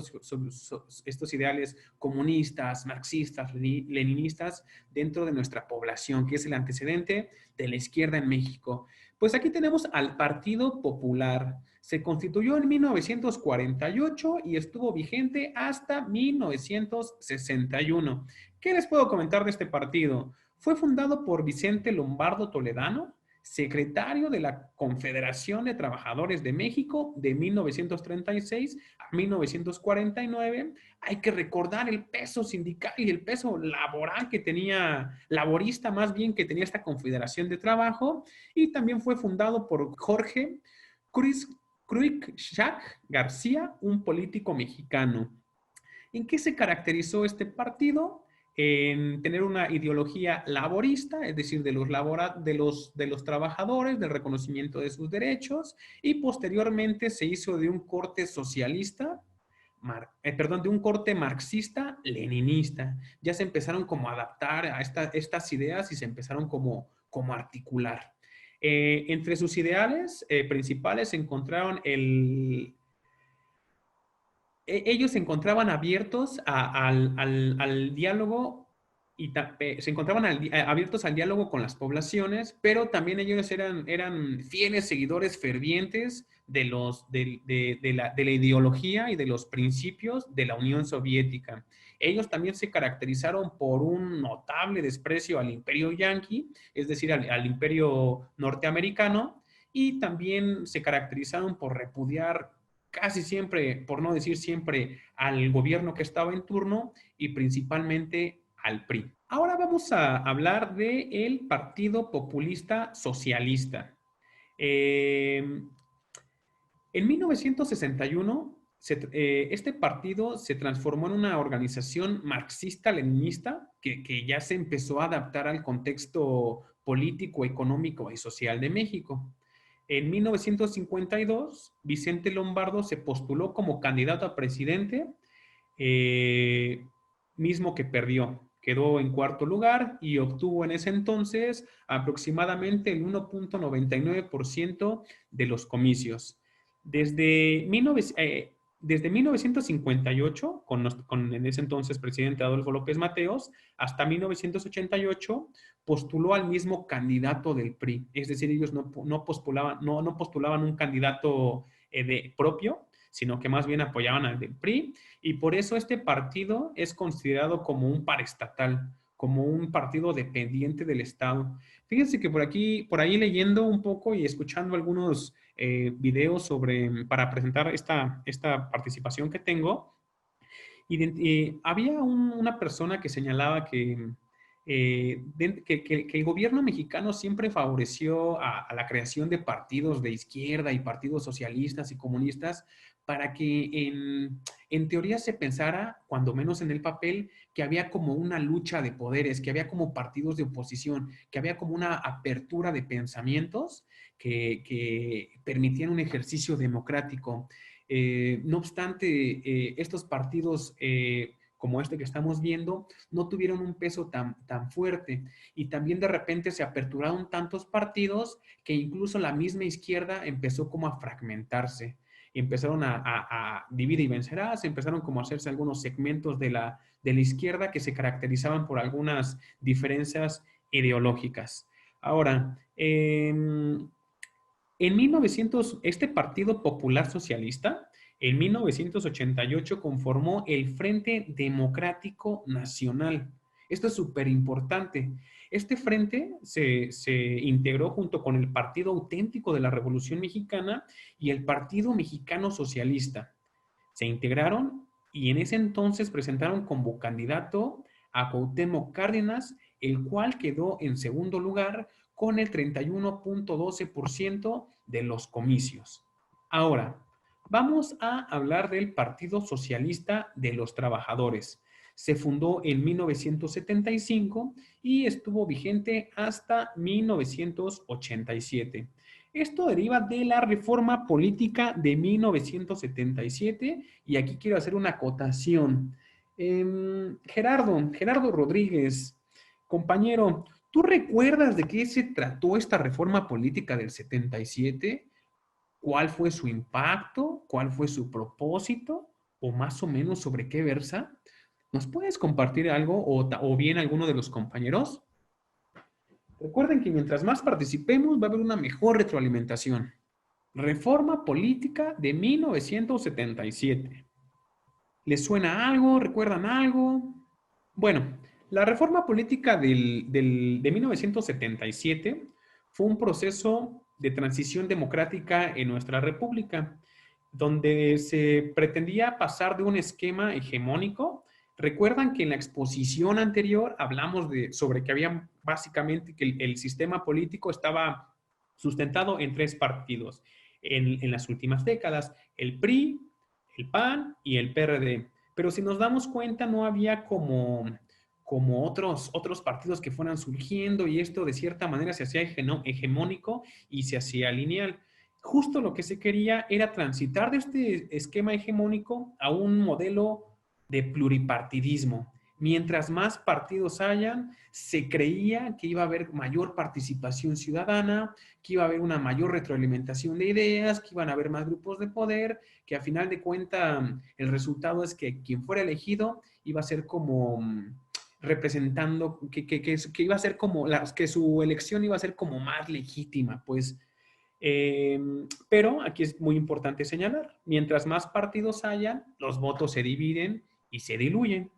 estos ideales comunistas, marxistas, leninistas dentro de nuestra población, que es el antecedente de la izquierda en México. Pues aquí tenemos al Partido Popular. Se constituyó en 1948 y estuvo vigente hasta 1961. ¿Qué les puedo comentar de este partido? Fue fundado por Vicente Lombardo Toledano, secretario de la Confederación de Trabajadores de México de 1936 a 1949. Hay que recordar el peso sindical y el peso laboral que tenía, laborista más bien, que tenía esta Confederación de Trabajo, y también fue fundado por Jorge Cruikshank García, un político mexicano. ¿En qué se caracterizó este partido? En tener una ideología laborista, es decir, de los trabajadores, del reconocimiento de sus derechos, y posteriormente se hizo de un corte socialista, de un corte marxista-leninista. Ya se empezaron como a adaptar a estas ideas y se empezaron como a articular. Entre sus ideales principales se encontraron ellos se encontraban abiertos al diálogo y se encontraban abiertos al diálogo con las poblaciones, pero también ellos eran fieles seguidores fervientes de la ideología y de los principios de la Unión Soviética. Ellos también se caracterizaron por un notable desprecio al imperio yanqui, es decir, al imperio norteamericano, y también se caracterizaron por repudiar casi siempre, por no decir siempre, al gobierno que estaba en turno y principalmente al PRI. Ahora vamos a hablar del Partido Populista Socialista. En 1961, este partido se transformó en una organización marxista-leninista que ya se empezó a adaptar al contexto político, económico y social de México. En 1952, Vicente Lombardo se postuló como candidato a presidente, mismo que perdió. Quedó en cuarto lugar y obtuvo en ese entonces aproximadamente el 1.99% de los comicios. Desde 1958, con en ese entonces presidente Adolfo López Mateos, hasta 1988, postuló al mismo candidato del PRI. Es decir, ellos no postulaban un candidato propio, sino que más bien apoyaban al del PRI, y por eso este partido es considerado como un paraestatal, como un partido dependiente del Estado. Fíjense que por ahí leyendo un poco y escuchando algunos videos para presentar esta participación que tengo, había una persona que señalaba que el gobierno mexicano siempre favoreció a la creación de partidos de izquierda y partidos socialistas y comunistas para que en teoría se pensara, cuando menos en el papel, que había como una lucha de poderes, que había como partidos de oposición, que había como una apertura de pensamientos que permitían un ejercicio democrático. No obstante, estos partidos como este que estamos viendo, no tuvieron un peso tan fuerte, y también de repente se aperturaron tantos partidos que incluso la misma izquierda empezó como a fragmentarse, y empezaron a divide y vencerás, empezaron como a hacerse algunos segmentos de la izquierda que se caracterizaban por algunas diferencias ideológicas. Ahora, en 1900, este Partido Popular Socialista, en 1988 conformó el Frente Democrático Nacional. Esto es súper importante. Este frente se integró junto con el Partido Auténtico de la Revolución Mexicana y el Partido Mexicano Socialista. Se integraron y en ese entonces presentaron como candidato a Cuauhtémoc Cárdenas, el cual quedó en segundo lugar con el 31.12% de los comicios. Ahora, vamos a hablar del Partido Socialista de los Trabajadores. Se fundó en 1975 y estuvo vigente hasta 1987. Esto deriva de la reforma política de 1977 y aquí quiero hacer una acotación. Gerardo Rodríguez, compañero, ¿tú recuerdas de qué se trató esta reforma política del 77? ¿Cuál fue su impacto? ¿Cuál fue su propósito? ¿O más o menos sobre qué versa? ¿Nos puedes compartir algo o bien alguno de los compañeros? Recuerden que mientras más participemos va a haber una mejor retroalimentación. Reforma política de 1977. ¿Les suena algo? ¿Recuerdan algo? Bueno, la reforma política de 1977 fue un proceso de transición democrática en nuestra república, donde se pretendía pasar de un esquema hegemónico. Recuerdan que en la exposición anterior hablamos sobre que había básicamente que el sistema político estaba sustentado en 3 partidos en las últimas décadas: el PRI, el PAN y el PRD. Pero si nos damos cuenta, no había como otros partidos que fueran surgiendo, y esto de cierta manera se hacía hegemónico y se hacía lineal. Justo lo que se quería era transitar de este esquema hegemónico a un modelo de pluripartidismo. Mientras más partidos hayan, se creía que iba a haber mayor participación ciudadana, que iba a haber una mayor retroalimentación de ideas, que iban a haber más grupos de poder, que a final de cuentas el resultado es que quien fuera elegido iba a ser como representando, que iba a ser como, que su elección iba a ser como más legítima, pues. Pero aquí es muy importante señalar, mientras más partidos hayan, los votos se dividen y se diluyen.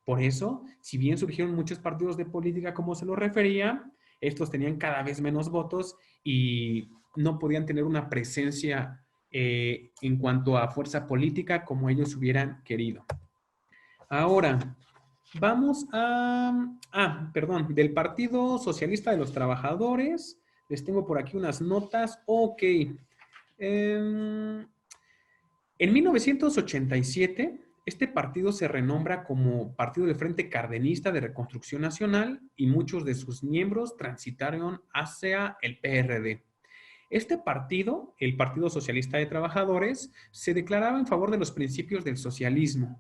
Por eso, si bien surgieron muchos partidos de política como se lo refería, estos tenían cada vez menos votos y no podían tener una presencia en cuanto a fuerza política como ellos hubieran querido. Ahora, vamos perdón, del Partido Socialista de los Trabajadores. Les tengo por aquí unas notas. Ok. En 1987, este partido se renombra como Partido del Frente Cardenista de Reconstrucción Nacional y muchos de sus miembros transitaron hacia el PRD. Este partido, el Partido Socialista de Trabajadores, se declaraba en favor de los principios del socialismo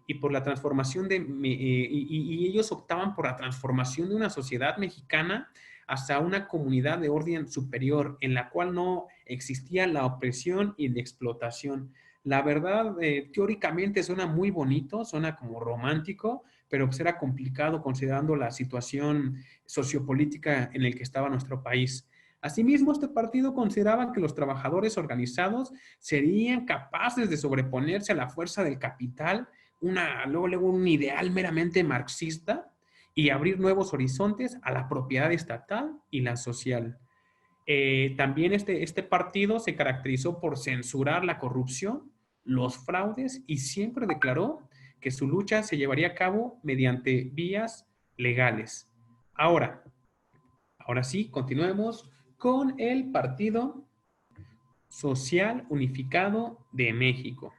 y por la transformación y ellos optaban por la transformación de una sociedad mexicana hacia una comunidad de orden superior en la cual no existía la opresión y la explotación. La verdad, teóricamente suena muy bonito, suena como romántico, pero pues era complicado considerando la situación sociopolítica en la que estaba nuestro país. Asimismo, este partido consideraba que los trabajadores organizados serían capaces de sobreponerse a la fuerza del capital, luego un ideal meramente marxista, y abrir nuevos horizontes a la propiedad estatal y la social. También este partido se caracterizó por censurar la corrupción, los fraudes, y siempre declaró que su lucha se llevaría a cabo mediante vías legales. Ahora sí, continuemos con el Partido Social Unificado de México.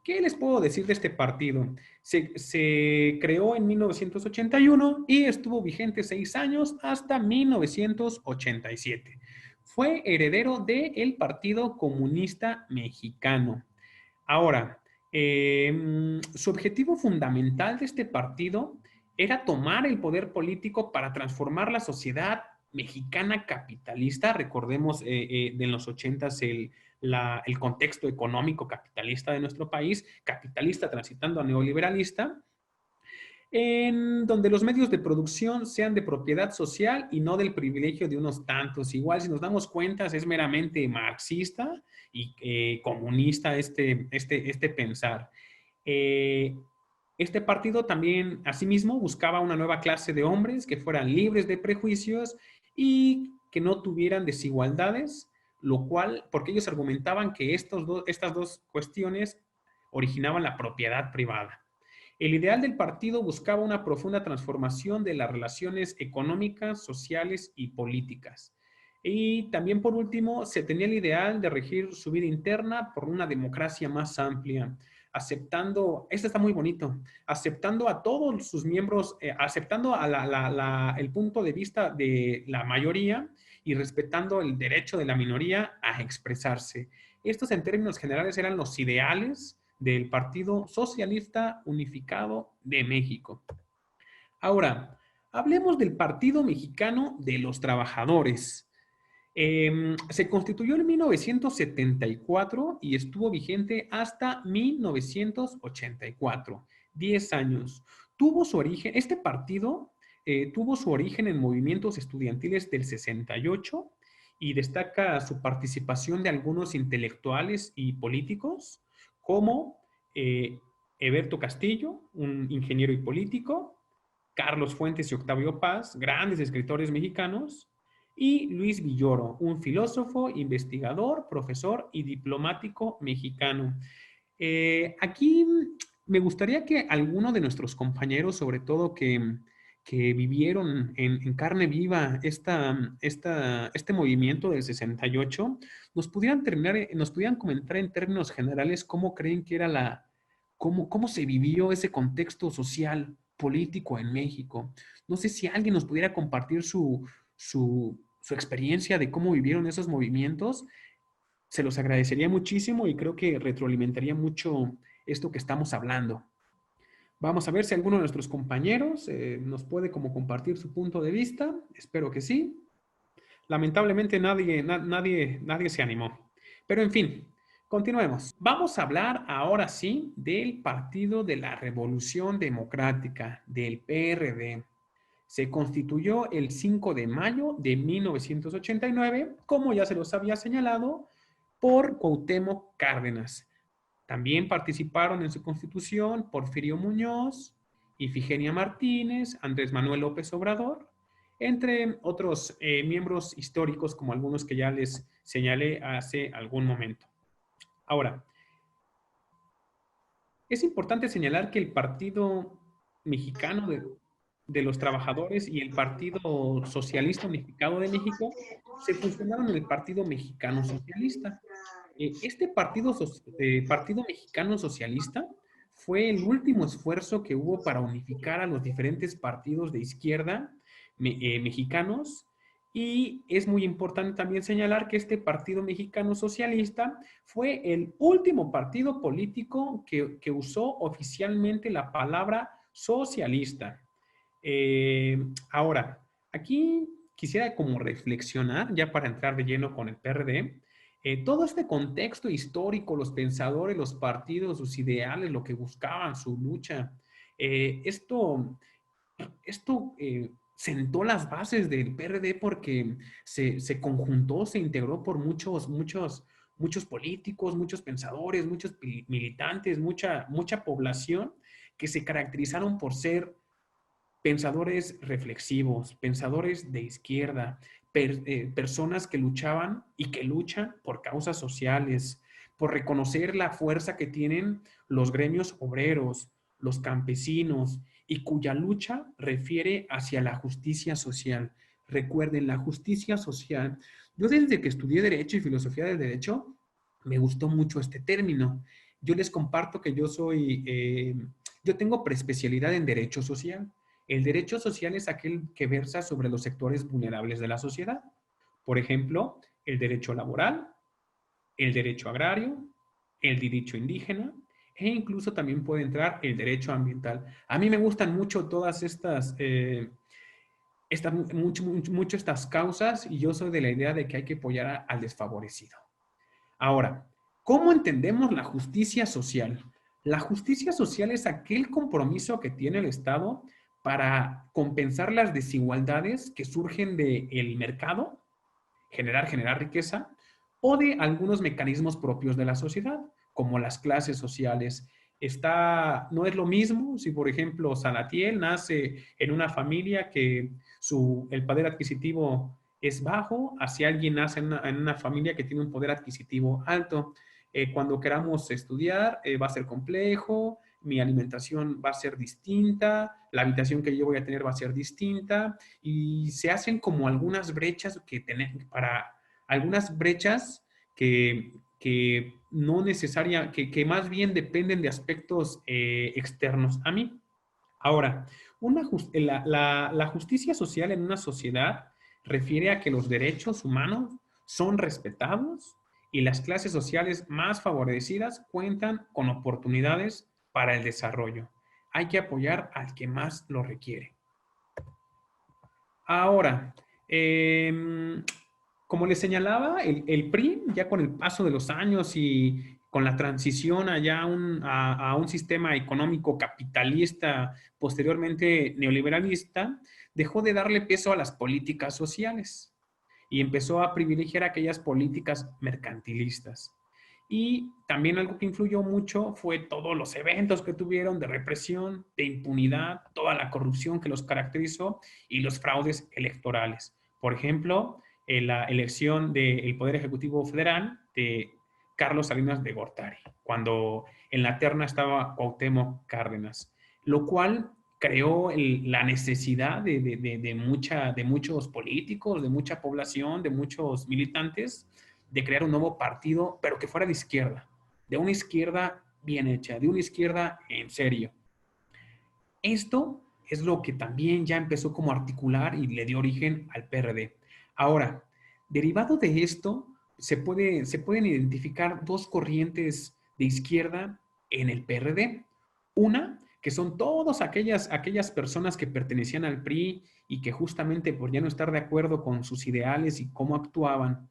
¿Qué les puedo decir de este partido? Se creó en 1981 y estuvo vigente 6 años hasta 1987. Fue heredero del Partido Comunista Mexicano. Ahora, su objetivo fundamental de este partido era tomar el poder político para transformar la sociedad mexicana capitalista. Recordemos en los 80s el contexto económico capitalista de nuestro país, capitalista transitando a neoliberalista, en donde los medios de producción sean de propiedad social y no del privilegio de unos tantos. Igual, si nos damos cuenta, es meramente marxista y comunista este pensar. Este partido también, asimismo, buscaba una nueva clase de hombres que fueran libres de prejuicios y que no tuvieran desigualdades, lo cual, porque ellos argumentaban que estas dos cuestiones originaban la propiedad privada. El ideal del partido buscaba una profunda transformación de las relaciones económicas, sociales y políticas. Y también, por último, se tenía el ideal de regir su vida interna por una democracia más amplia, aceptando, esto está muy bonito, aceptando a todos sus miembros, aceptando el punto de vista de la mayoría y respetando el derecho de la minoría a expresarse. Estos, en términos generales, eran los ideales del Partido Socialista Unificado de México. Ahora, hablemos del Partido Mexicano de los Trabajadores. Se constituyó en 1974 y estuvo vigente hasta 1984, 10 años. Este partido tuvo su origen en movimientos estudiantiles del 68 y destaca su participación de algunos intelectuales y políticos como Heberto Castillo, un ingeniero y político, Carlos Fuentes y Octavio Paz, grandes escritores mexicanos, y Luis Villoro, un filósofo, investigador, profesor y diplomático mexicano. Aquí me gustaría que alguno de nuestros compañeros, sobre todo que vivieron en carne viva este movimiento del 68, nos pudieran comentar en términos generales cómo creen que era cómo se vivió ese contexto social, político en México. No sé si alguien nos pudiera compartir su experiencia de cómo vivieron esos movimientos. Se los agradecería muchísimo y creo que retroalimentaría mucho esto que estamos hablando. Vamos a ver si alguno de nuestros compañeros nos puede como compartir su punto de vista. Espero que sí. Lamentablemente nadie se animó. Pero en fin, continuemos. Vamos a hablar ahora sí del Partido de la Revolución Democrática, del PRD. Se constituyó el 5 de mayo de 1989, como ya se los había señalado, por Cuauhtémoc Cárdenas. También participaron en su constitución Porfirio Muñoz, Ifigenia Martínez, Andrés Manuel López Obrador, entre otros miembros históricos como algunos que ya les señalé hace algún momento. Ahora, es importante señalar que el Partido Mexicano de los Trabajadores y el Partido Socialista Unificado de México se fusionaron en el Partido Mexicano Socialista. Este Partido Mexicano Socialista fue el último esfuerzo que hubo para unificar a los diferentes partidos de izquierda mexicanos, y es muy importante también señalar que este Partido Mexicano Socialista fue el último partido político que usó oficialmente la palabra socialista. Ahora, aquí quisiera como reflexionar, ya para entrar de lleno con el PRD, todo este contexto histórico, los pensadores, los partidos, sus ideales, lo que buscaban, su lucha, esto sentó las bases del PRD porque se conjuntó, se integró por muchos políticos, muchos pensadores, muchos militantes, mucha población que se caracterizaron por ser pensadores reflexivos, pensadores de izquierda, personas que luchaban y que luchan por causas sociales, por reconocer la fuerza que tienen los gremios obreros, los campesinos, y cuya lucha refiere hacia la justicia social. Recuerden, la justicia social. Yo desde que estudié Derecho y Filosofía del Derecho, me gustó mucho este término. Yo les comparto que yo tengo preespecialidad en Derecho Social. El derecho social es aquel que versa sobre los sectores vulnerables de la sociedad. Por ejemplo, el derecho laboral, el derecho agrario, el derecho indígena, e incluso también puede entrar el derecho ambiental. A mí me gustan mucho todas estas causas, y yo soy de la idea de que hay que apoyar al desfavorecido. Ahora, ¿cómo entendemos la justicia social? La justicia social es aquel compromiso que tiene el Estado para compensar las desigualdades que surgen del mercado, generar riqueza, o de algunos mecanismos propios de la sociedad, como las clases sociales. No es lo mismo si, por ejemplo, Salatiel nace en una familia que el poder adquisitivo es bajo, a si alguien nace en una familia que tiene un poder adquisitivo alto. Cuando queramos estudiar, va a ser complejo, mi alimentación va a ser distinta, la habitación que yo voy a tener va a ser distinta, y se hacen como algunas brechas que no necesaria, que más bien dependen de aspectos externos a mí. Ahora, la justicia social en una sociedad refiere a que los derechos humanos son respetados y las clases sociales más favorecidas cuentan con oportunidades para el desarrollo. Hay que apoyar al que más lo requiere. Ahora, como les señalaba, el PRI, ya con el paso de los años y con la transición allá a un sistema económico capitalista, posteriormente neoliberalista, dejó de darle peso a las políticas sociales y empezó a privilegiar aquellas políticas mercantilistas. Y también algo que influyó mucho fue todos los eventos que tuvieron de represión, de impunidad, toda la corrupción que los caracterizó y los fraudes electorales. Por ejemplo, en la elección del Poder Ejecutivo Federal de Carlos Salinas de Gortari, cuando en la terna estaba Cuauhtémoc Cárdenas, lo cual creó la necesidad de muchos políticos, de mucha población, de muchos militantes, de crear un nuevo partido, pero que fuera de izquierda, de una izquierda bien hecha, de una izquierda en serio. Esto es lo que también ya empezó como a articular y le dio origen al PRD. Ahora, derivado de esto, se pueden identificar dos corrientes de izquierda en el PRD. Una, que son todas aquellas personas que pertenecían al PRI y que justamente por ya no estar de acuerdo con sus ideales y cómo actuaban,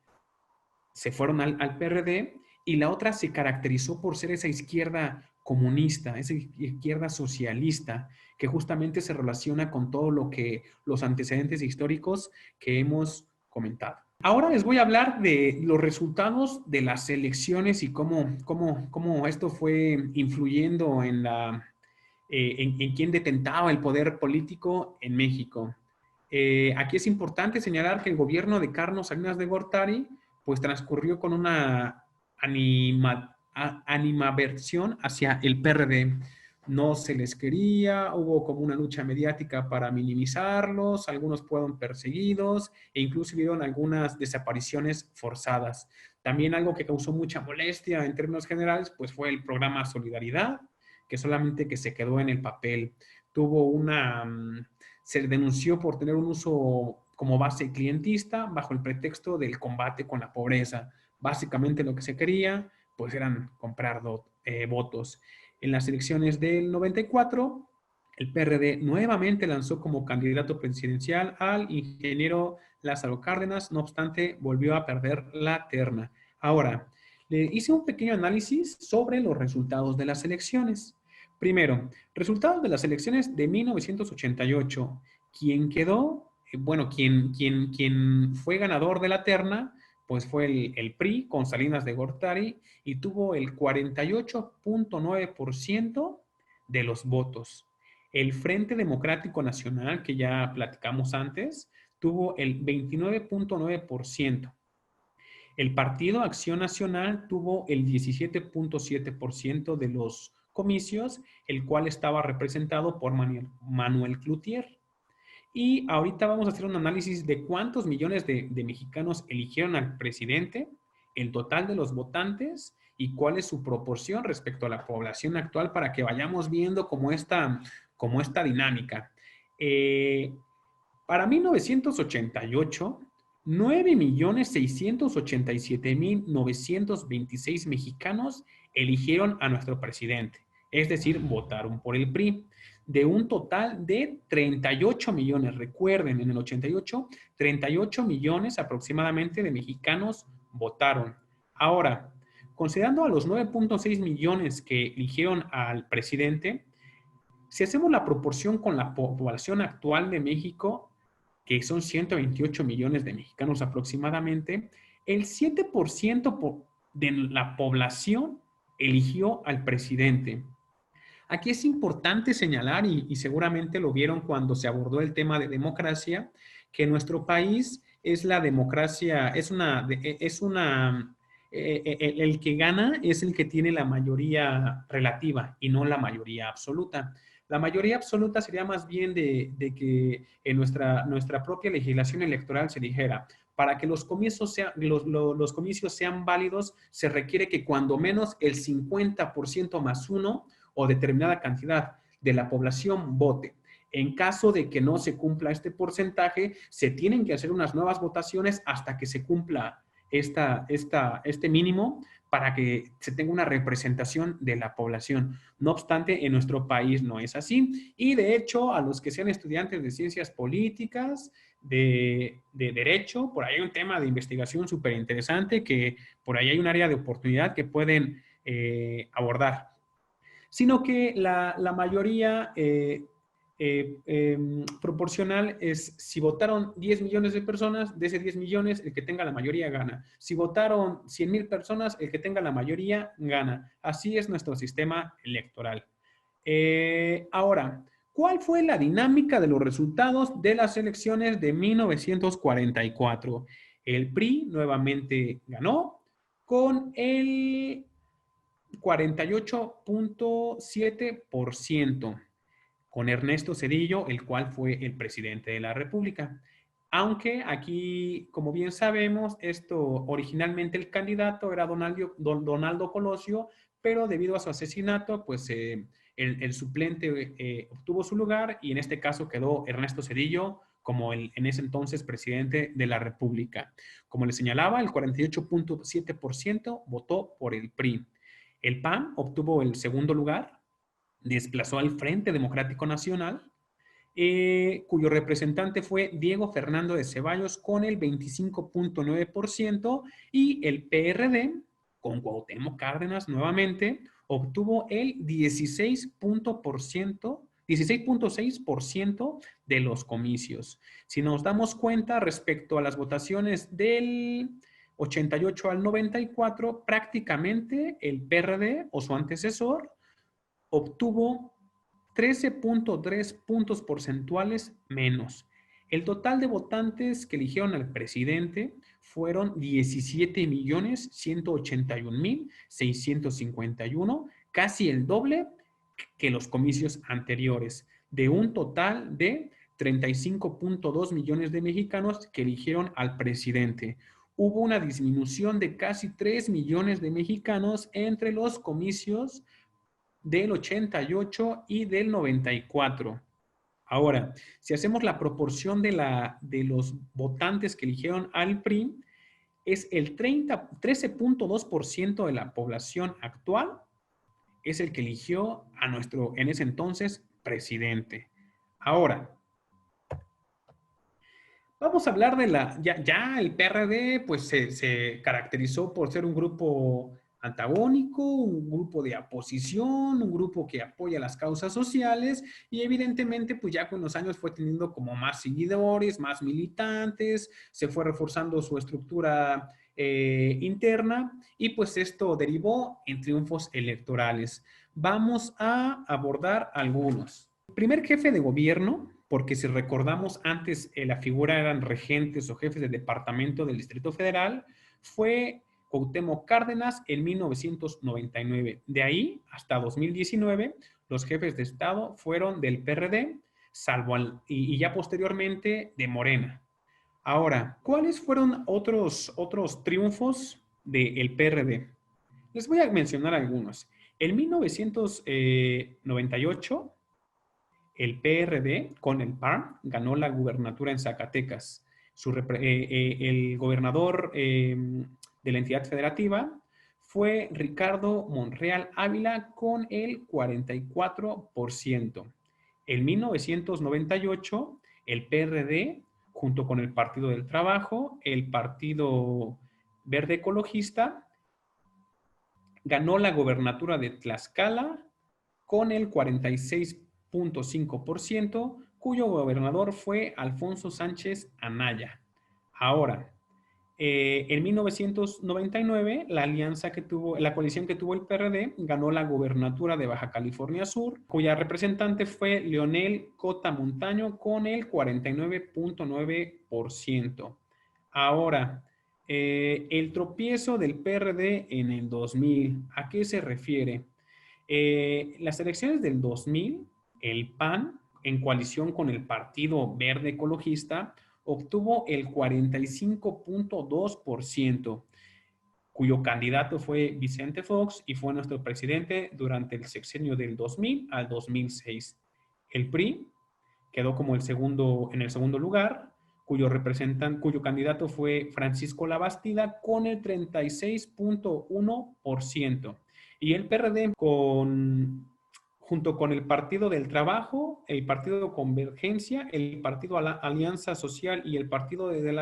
se fueron al PRD, y la otra se caracterizó por ser esa izquierda comunista, esa izquierda socialista, que justamente se relaciona con todo lo que los antecedentes históricos que hemos comentado. Ahora les voy a hablar de los resultados de las elecciones y cómo esto fue influyendo en quién detentaba el poder político en México. Aquí es importante señalar que el gobierno de Carlos Salinas de Gortari pues transcurrió con una animadversión hacia el PRD. No se les quería, hubo como una lucha mediática para minimizarlos, algunos fueron perseguidos e incluso hubieron algunas desapariciones forzadas. También algo que causó mucha molestia en términos generales pues fue el programa Solidaridad, que solamente que se quedó en el papel. Se denunció por tener un uso como base clientista bajo el pretexto del combate con la pobreza. Básicamente lo que se quería pues eran comprar votos. En las elecciones del 94, el PRD nuevamente lanzó como candidato presidencial al ingeniero Lázaro Cárdenas, no obstante volvió a perder la terna. Ahora, le hice un pequeño análisis sobre los resultados de las elecciones. Primero, resultados de las elecciones de 1988. ¿Quién quedó? Quien fue ganador de la terna, pues fue el PRI con Salinas de Gortari y tuvo el 48.9% de los votos. El Frente Democrático Nacional, que ya platicamos antes, tuvo el 29.9%. El Partido Acción Nacional tuvo el 17.7% de los comicios, el cual estaba representado por Manuel Cloutier. Y ahorita vamos a hacer un análisis de cuántos millones de mexicanos eligieron al presidente, el total de los votantes y cuál es su proporción respecto a la población actual para que vayamos viendo como esta dinámica. Para 1988, 9.687.926 mexicanos eligieron a nuestro presidente, es decir, votaron por el PRI. De un total de 38 millones. Recuerden, en el 88, 38 millones aproximadamente de mexicanos votaron. Ahora, considerando a los 9.6 millones que eligieron al presidente, si hacemos la proporción con la población actual de México, que son 128 millones de mexicanos aproximadamente, el 7% de la población eligió al presidente. Aquí es importante señalar, y seguramente lo vieron cuando se abordó el tema de democracia, que nuestro país es la democracia, el que gana es el que tiene la mayoría relativa y no la mayoría absoluta. La mayoría absoluta sería más bien de que en nuestra propia legislación electoral se dijera, para que los comicios sean válidos, se requiere que cuando menos el 50% más uno o determinada cantidad de la población vote. En caso de que no se cumpla este porcentaje, se tienen que hacer unas nuevas votaciones hasta que se cumpla este mínimo para que se tenga una representación de la población. No obstante, en nuestro país no es así. Y de hecho, a los que sean estudiantes de ciencias políticas, de derecho, por ahí hay un tema de investigación súper interesante que por ahí hay un área de oportunidad que pueden abordar. Sino que la mayoría proporcional es si votaron 10 millones de personas, de ese 10 millones el que tenga la mayoría gana. Si votaron 100,000 personas, el que tenga la mayoría gana. Así es nuestro sistema electoral. Ahora, ¿cuál fue la dinámica de los resultados de las elecciones de 1944? El PRI nuevamente ganó con el 48.7%, con Ernesto Zedillo, el cual fue el presidente de la República. Aunque aquí, como bien sabemos, originalmente el candidato era Donaldo Colosio, pero debido a su asesinato, pues el suplente obtuvo su lugar y en este caso quedó Ernesto Zedillo como en ese entonces presidente de la República. Como les señalaba, el 48.7% votó por el PRI. El PAN obtuvo el segundo lugar, desplazó al Frente Democrático Nacional, cuyo representante fue Diego Fernando de Ceballos con el 25.9% y el PRD, con Cuauhtémoc Cárdenas nuevamente, obtuvo el 16.6% de los comicios. Si nos damos cuenta respecto a las votaciones del 88 al 94, prácticamente el PRD o su antecesor obtuvo 13.3 puntos porcentuales menos. El total de votantes que eligieron al presidente fueron 17.181.651, casi el doble que los comicios anteriores, de un total de 35.2 millones de mexicanos que eligieron al presidente. Hubo una disminución de casi 3 millones de mexicanos entre los comicios del 88 y del 94. Ahora, si hacemos la proporción de los votantes que eligieron al PRI, es el 13.2% de la población actual es el que eligió a nuestro, en ese entonces, presidente. Ahora, vamos a hablar de ya el PRD pues se caracterizó por ser un grupo antagónico, un grupo de oposición, un grupo que apoya las causas sociales y evidentemente pues ya con los años fue teniendo como más seguidores, más militantes, se fue reforzando su estructura interna y pues esto derivó en triunfos electorales. Vamos a abordar algunos. El primer jefe de gobierno, porque si recordamos antes la figura eran regentes o jefes de departamento del Distrito Federal, fue Cuauhtémoc Cárdenas en 1999. De ahí hasta 2019, los jefes de Estado fueron del PRD, y ya posteriormente de Morena. Ahora, ¿cuáles fueron otros triunfos del PRD? Les voy a mencionar algunos. En 1998, el PRD con el PAN ganó la gubernatura en Zacatecas. El gobernador de la entidad federativa fue Ricardo Monreal Ávila con el 44%. En 1998, el PRD, junto con el Partido del Trabajo, el Partido Verde Ecologista, ganó la gobernatura de Tlaxcala con el 46.5%, cuyo gobernador fue Alfonso Sánchez Anaya. Ahora, en 1999, la coalición que tuvo el PRD ganó la gobernatura de Baja California Sur, cuya representante fue Leonel Cota Montaño con el 49.9%. Ahora, el tropiezo del PRD en el 2000, ¿a qué se refiere? Las elecciones del 2000, el PAN, en coalición con el Partido Verde Ecologista, obtuvo el 45.2%, cuyo candidato fue Vicente Fox y fue nuestro presidente durante el sexenio del 2000 al 2006. El PRI quedó como en el segundo lugar cuyo candidato fue Francisco Labastida con el 36.1%. Y el PRD junto con el Partido del Trabajo, el Partido Convergencia, el Partido Alianza Social y el Partido de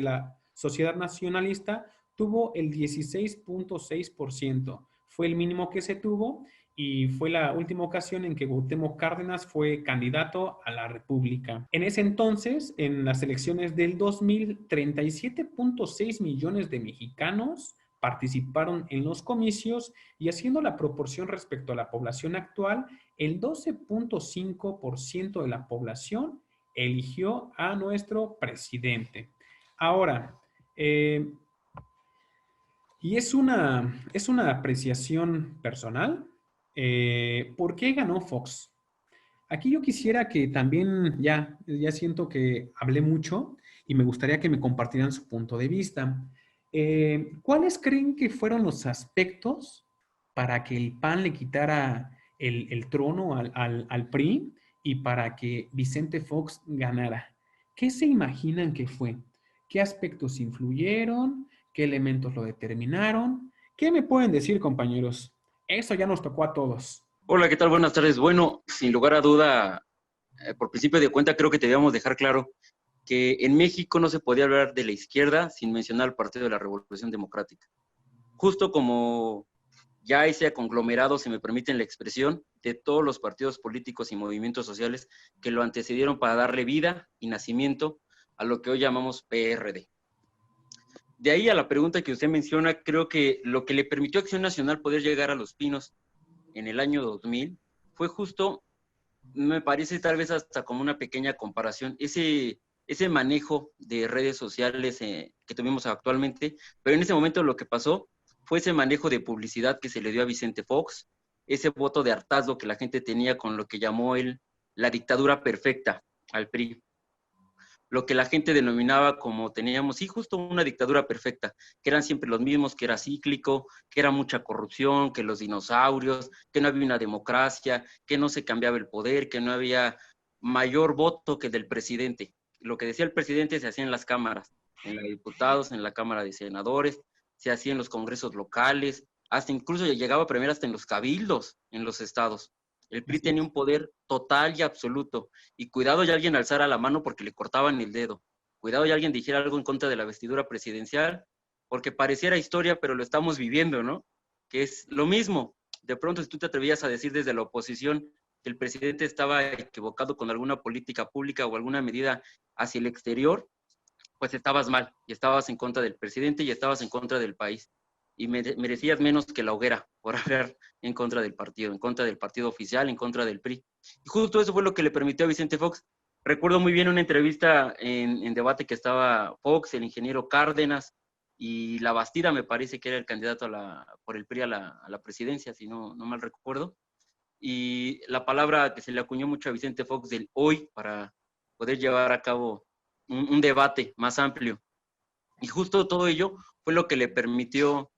la Sociedad Nacionalista, tuvo el 16.6%. Fue el mínimo que se tuvo y fue la última ocasión en que Cuauhtémoc Cárdenas fue candidato a la República. En ese entonces, en las elecciones del 2000, 37.6 millones de mexicanos participaron en los comicios y haciendo la proporción respecto a la población actual, el 12.5% de la población eligió a nuestro presidente. Ahora, y es una apreciación personal, ¿por qué ganó Fox? Aquí yo quisiera que también, ya siento que hablé mucho y me gustaría que me compartieran su punto de vista. ¿Cuáles creen que fueron los aspectos para que el PAN le quitara el trono al PRI y para que Vicente Fox ganara? ¿Qué se imaginan que fue? ¿Qué aspectos influyeron? ¿Qué elementos lo determinaron? ¿Qué me pueden decir, compañeros? Eso ya nos tocó a todos. Hola, ¿qué tal? Buenas tardes. Bueno, sin lugar a duda, por principio de cuenta, creo que debíamos dejar claro que en México no se podía hablar de la izquierda sin mencionar al Partido de la Revolución Democrática. Justo como ya ese conglomerado, si me permiten la expresión, de todos los partidos políticos y movimientos sociales que lo antecedieron para darle vida y nacimiento a lo que hoy llamamos PRD. De ahí a la pregunta que usted menciona, creo que lo que le permitió a Acción Nacional poder llegar a Los Pinos en el año 2000 fue justo, me parece tal vez hasta como una pequeña comparación, ese manejo de redes sociales que tuvimos actualmente, pero en ese momento lo que pasó fue ese manejo de publicidad que se le dio a Vicente Fox, ese voto de hartazgo que la gente tenía con lo que llamó él la dictadura perfecta al PRI. Lo que la gente denominaba como teníamos, sí, justo una dictadura perfecta, que eran siempre los mismos, que era cíclico, que era mucha corrupción, que los dinosaurios, que no había una democracia, que no se cambiaba el poder, que no había mayor voto que el del presidente. Lo que decía el presidente se hacía en las cámaras, en la de diputados, en la Cámara de Senadores, se hacía en los congresos locales, hasta incluso llegaba a premiar hasta en los cabildos, en los estados. El PRI tenía un poder total y absoluto. Y cuidado y alguien alzara la mano porque le cortaban el dedo. Cuidado y alguien dijera algo en contra de la vestidura presidencial, porque pareciera historia, pero lo estamos viviendo, ¿no? Que es lo mismo. De pronto, si tú te atrevías a decir desde la oposición que el presidente estaba equivocado con alguna política pública o alguna medida hacia el exterior, pues estabas mal. Y estabas en contra del presidente y estabas en contra del país. Y merecías menos que la hoguera por hablar en contra del partido oficial, en contra del PRI. Y justo eso fue lo que le permitió a Vicente Fox. Recuerdo muy bien una entrevista en debate que estaba Fox, el ingeniero Cárdenas y Labastida, me parece que era el candidato por el PRI a la presidencia, si no mal recuerdo. Y la palabra que se le acuñó mucho a Vicente Fox del hoy para poder llevar a cabo un debate más amplio. Y justo todo ello fue lo que le permitió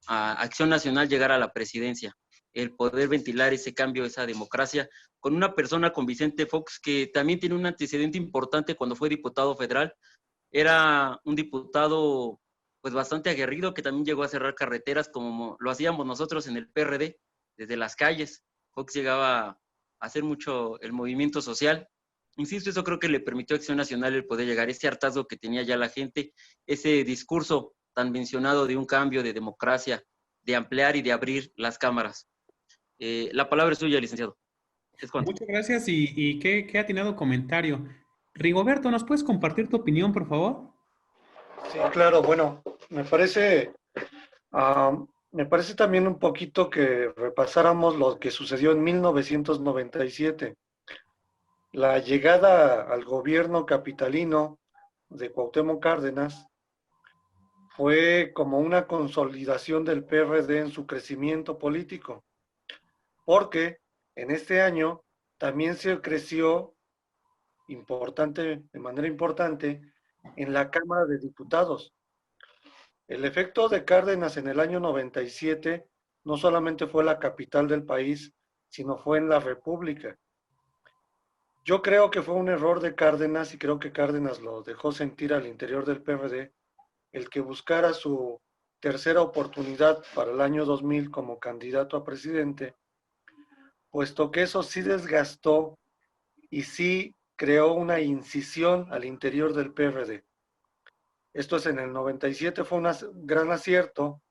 a Acción Nacional llegar a la presidencia, el poder ventilar ese cambio, esa democracia, con una persona, con Vicente Fox, que también tiene un antecedente importante cuando fue diputado federal. Era un diputado pues bastante aguerrido, que también llegó a cerrar carreteras como lo hacíamos nosotros en el PRD, desde las calles. Fox llegaba a hacer mucho el movimiento social. Insisto, eso creo que le permitió a Acción Nacional el poder llegar, ese hartazgo que tenía ya la gente, ese discurso tan mencionado de un cambio, de democracia, de ampliar y de abrir las cámaras. La palabra es suya, licenciado. Muchas gracias y qué atinado comentario. Rigoberto, ¿nos puedes compartir tu opinión, por favor? Sí, claro, bueno, me parece también un poquito que repasáramos lo que sucedió en 1997. La llegada al gobierno capitalino de Cuauhtémoc Cárdenas fue como una consolidación del PRD en su crecimiento político, porque en este año también se creció de manera importante en la Cámara de Diputados. El efecto de Cárdenas en el año 97 no solamente fue la capital del país, sino fue en la República. Yo creo que fue un error de Cárdenas y creo que Cárdenas lo dejó sentir al interior del PRD, el que buscara su tercera oportunidad para el año 2000 como candidato a presidente, puesto que eso sí desgastó y sí creó una incisión al interior del PRD. Esto es en el 97, fue un gran acierto.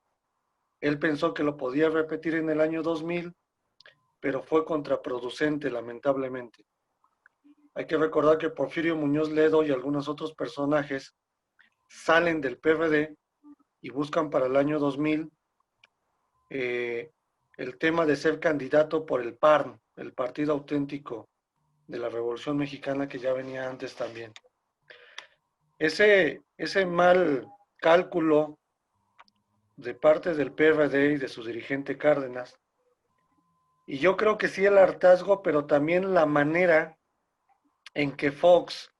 Él pensó que lo podía repetir en el año 2000, pero fue contraproducente, lamentablemente. Hay que recordar que Porfirio Muñoz Ledo y algunos otros personajes salen del PRD y buscan para el año 2000 el tema de ser candidato por el PARN, el Partido Auténtico de la Revolución Mexicana, que ya venía antes también. Ese mal cálculo de parte del PRD y de su dirigente Cárdenas, y yo creo que sí el hartazgo, pero también la manera en que Fox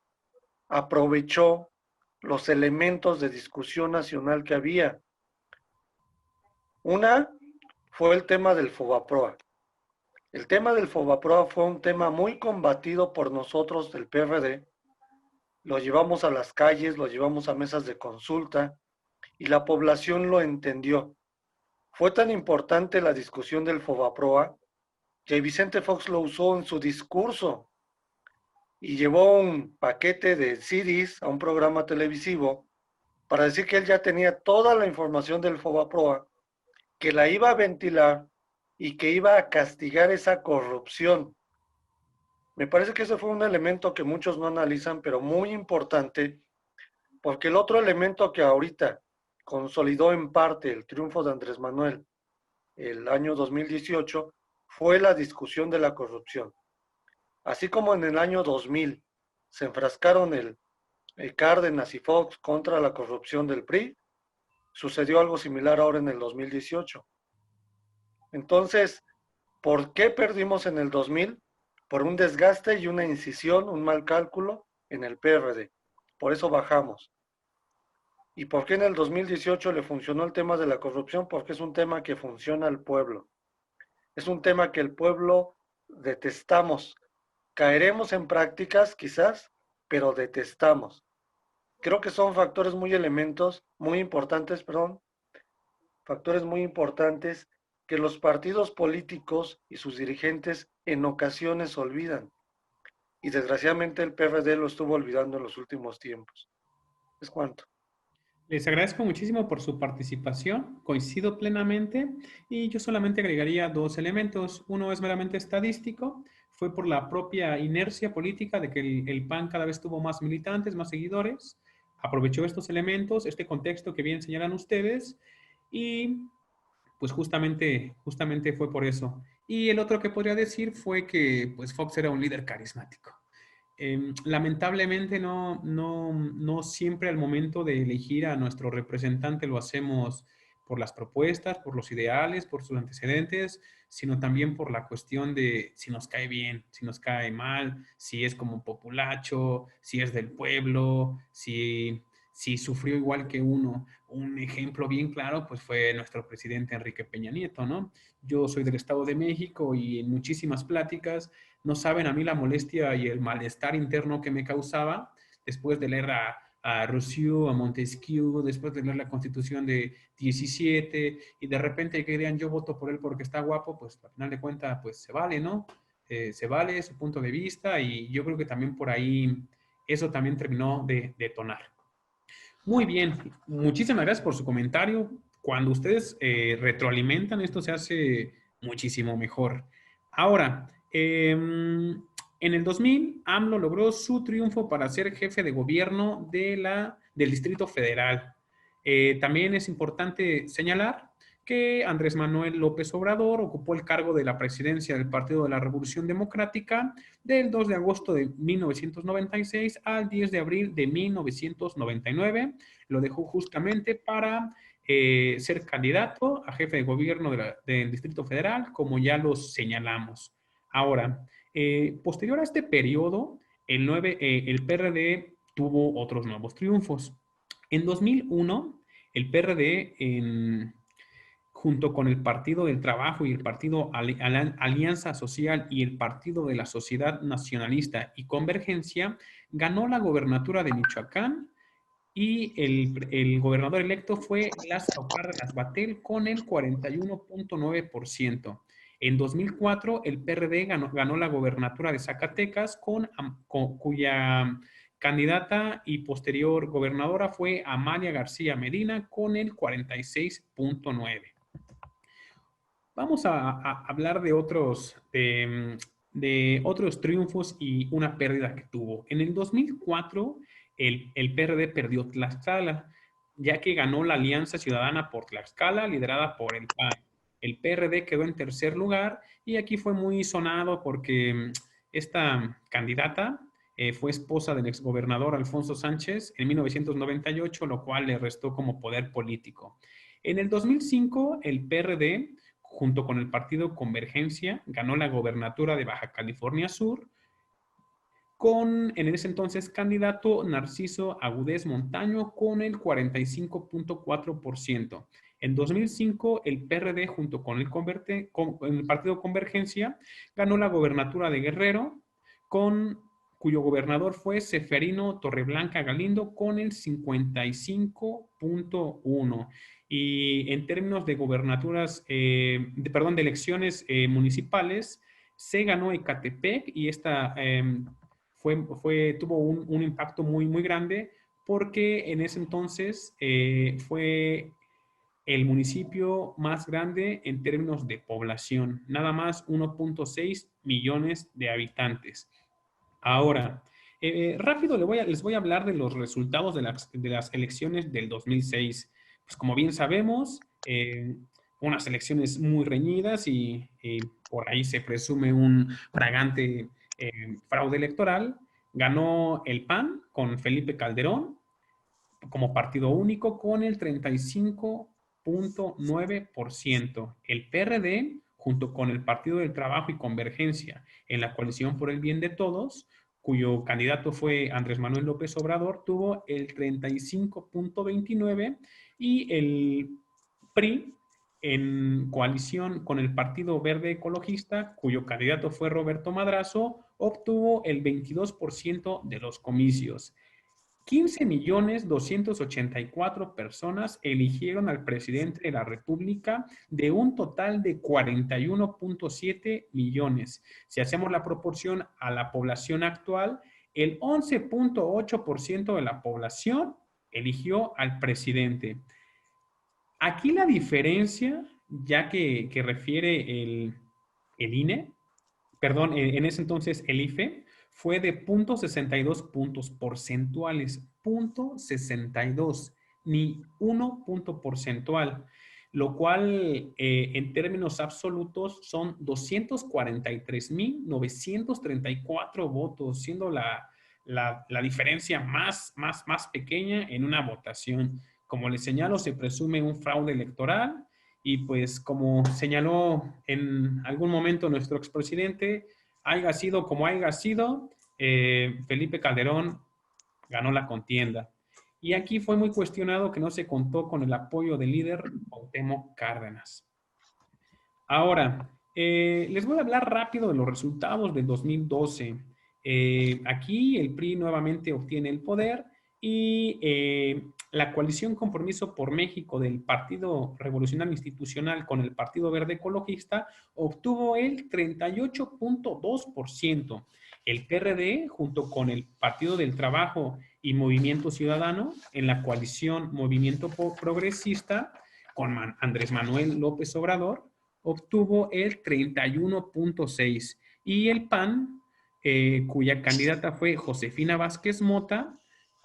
aprovechó los elementos de discusión nacional que había. Una fue el tema del Fobaproa. El tema del Fobaproa fue un tema muy combatido por nosotros del PRD. Lo llevamos a las calles, lo llevamos a mesas de consulta y la población lo entendió. Fue tan importante la discusión del Fobaproa que Vicente Fox lo usó en su discurso y llevó un paquete de CDs a un programa televisivo para decir que él ya tenía toda la información del Fobaproa, que la iba a ventilar y que iba a castigar esa corrupción. Me parece que ese fue un elemento que muchos no analizan, pero muy importante, porque el otro elemento que ahorita consolidó en parte el triunfo de Andrés Manuel el año 2018 fue la discusión de la corrupción. Así como en el año 2000 se enfrascaron el Cárdenas y Fox contra la corrupción del PRI, sucedió algo similar ahora en el 2018. Entonces, ¿por qué perdimos en el 2000? Por un desgaste y una incisión, un mal cálculo en el PRD. Por eso bajamos. ¿Y por qué en el 2018 le funcionó el tema de la corrupción? Porque es un tema que funciona al pueblo. Es un tema que el pueblo detestamos. Caeremos en prácticas, quizás, pero detestamos. Creo que son factores muy importantes que los partidos políticos y sus dirigentes en ocasiones olvidan. Y desgraciadamente el PRD lo estuvo olvidando en los últimos tiempos. ¿Es cuánto? Les agradezco muchísimo por su participación, coincido plenamente y yo solamente agregaría dos elementos. Uno es meramente estadístico, fue por la propia inercia política de que el PAN cada vez tuvo más militantes, más seguidores, aprovechó estos elementos, este contexto que bien señalan ustedes y pues justamente fue por eso. Y el otro que podría decir fue que pues Fox era un líder carismático. Lamentablemente no siempre al momento de elegir a nuestro representante lo hacemos por las propuestas, por los ideales, por sus antecedentes, sino también por la cuestión de si nos cae bien, si nos cae mal, si es como populacho, si es del pueblo, si sufrió igual que uno. Un ejemplo bien claro pues fue nuestro presidente Enrique Peña Nieto, ¿no? Yo soy del Estado de México y en muchísimas pláticas no saben a mí la molestia y el malestar interno que me causaba después de leer a Rousseau, a Montesquieu, después de leer la Constitución de 17 y de repente que digan yo voto por él porque está guapo, pues al final de cuentas pues se vale, ¿no? Se vale su punto de vista y yo creo que también por ahí eso también terminó de detonar. Muy bien, muchísimas gracias por su comentario. Cuando ustedes retroalimentan, esto se hace muchísimo mejor. Ahora, en el 2000, AMLO logró su triunfo para ser jefe de gobierno del Distrito Federal. También es importante señalar que Andrés Manuel López Obrador ocupó el cargo de la presidencia del Partido de la Revolución Democrática del 2 de agosto de 1996 al 10 de abril de 1999. Lo dejó justamente para ser candidato a jefe de gobierno del Distrito Federal, como ya lo señalamos. Ahora, posterior a este periodo, el PRD tuvo otros nuevos triunfos. En 2001, el PRD junto con el Partido del Trabajo y el Partido Alianza Social y el Partido de la Sociedad Nacionalista y Convergencia, ganó la gobernatura de Michoacán y el gobernador electo fue Lázaro Cárdenas Batel con el 41.9%. En 2004, el PRD ganó la gobernatura de Zacatecas, cuya candidata y posterior gobernadora fue Amalia García Medina con el 46.9%. Vamos a hablar de otros triunfos y una pérdida que tuvo. En el 2004, el PRD perdió Tlaxcala, ya que ganó la Alianza Ciudadana por Tlaxcala, liderada por el PAN. El PRD quedó en tercer lugar y aquí fue muy sonado porque esta candidata fue esposa del exgobernador Alfonso Sánchez en 1998, lo cual le restó como poder político. En el 2005, el PRD, junto con el Partido Convergencia, ganó la gobernatura de Baja California Sur, con en ese entonces candidato Narciso Agudez Montaño con el 45.4%. En 2005, el PRD, junto con el Partido Convergencia, ganó la gobernatura de Guerrero, cuyo gobernador fue Seferino Torreblanca Galindo con el 55.1%. Y en términos de gobernaturas, de elecciones municipales, se ganó Ecatepec y esta tuvo un impacto muy grande porque en ese entonces fue el municipio más grande en términos de población, nada más 1.6 millones de habitantes. Ahora, rápido les voy a hablar de los resultados de las elecciones del 2006. Pues como bien sabemos, unas elecciones muy reñidas y por ahí se presume un fragante fraude electoral. Ganó el PAN con Felipe Calderón como partido único con el 35.9%. El PRD, junto con el Partido del Trabajo y Convergencia en la Coalición por el Bien de Todos, cuyo candidato fue Andrés Manuel López Obrador, tuvo el 35.29%, y el PRI, en coalición con el Partido Verde Ecologista, cuyo candidato fue Roberto Madrazo, obtuvo el 22% de los comicios. 15.284.000 personas eligieron al presidente de la República de un total de 41.7 millones. Si hacemos la proporción a la población actual, el 11.8% de la población eligió al presidente. Aquí la diferencia, ya que refiere el INE, perdón, en ese entonces el IFE, fue de 0.62 puntos porcentuales, 0.62, ni 1 punto porcentual, lo cual en términos absolutos son 243.934 votos, siendo la diferencia más pequeña en una votación. Como les señalo, se presume un fraude electoral y pues como señaló en algún momento nuestro expresidente, haya sido como haya sido, Felipe Calderón ganó la contienda. Y aquí fue muy cuestionado que no se contó con el apoyo del líder Cuauhtémoc Cárdenas. Ahora, les voy a hablar rápido de los resultados del 2012. Aquí el PRI nuevamente obtiene el poder y la coalición Compromiso por México del Partido Revolucionario Institucional con el Partido Verde Ecologista obtuvo el 38.2%. El PRD, junto con el Partido del Trabajo y Movimiento Ciudadano, en la coalición Movimiento Progresista, con Andrés Manuel López Obrador, obtuvo el 31.6%. Y el PAN, cuya candidata fue Josefina Vázquez Mota,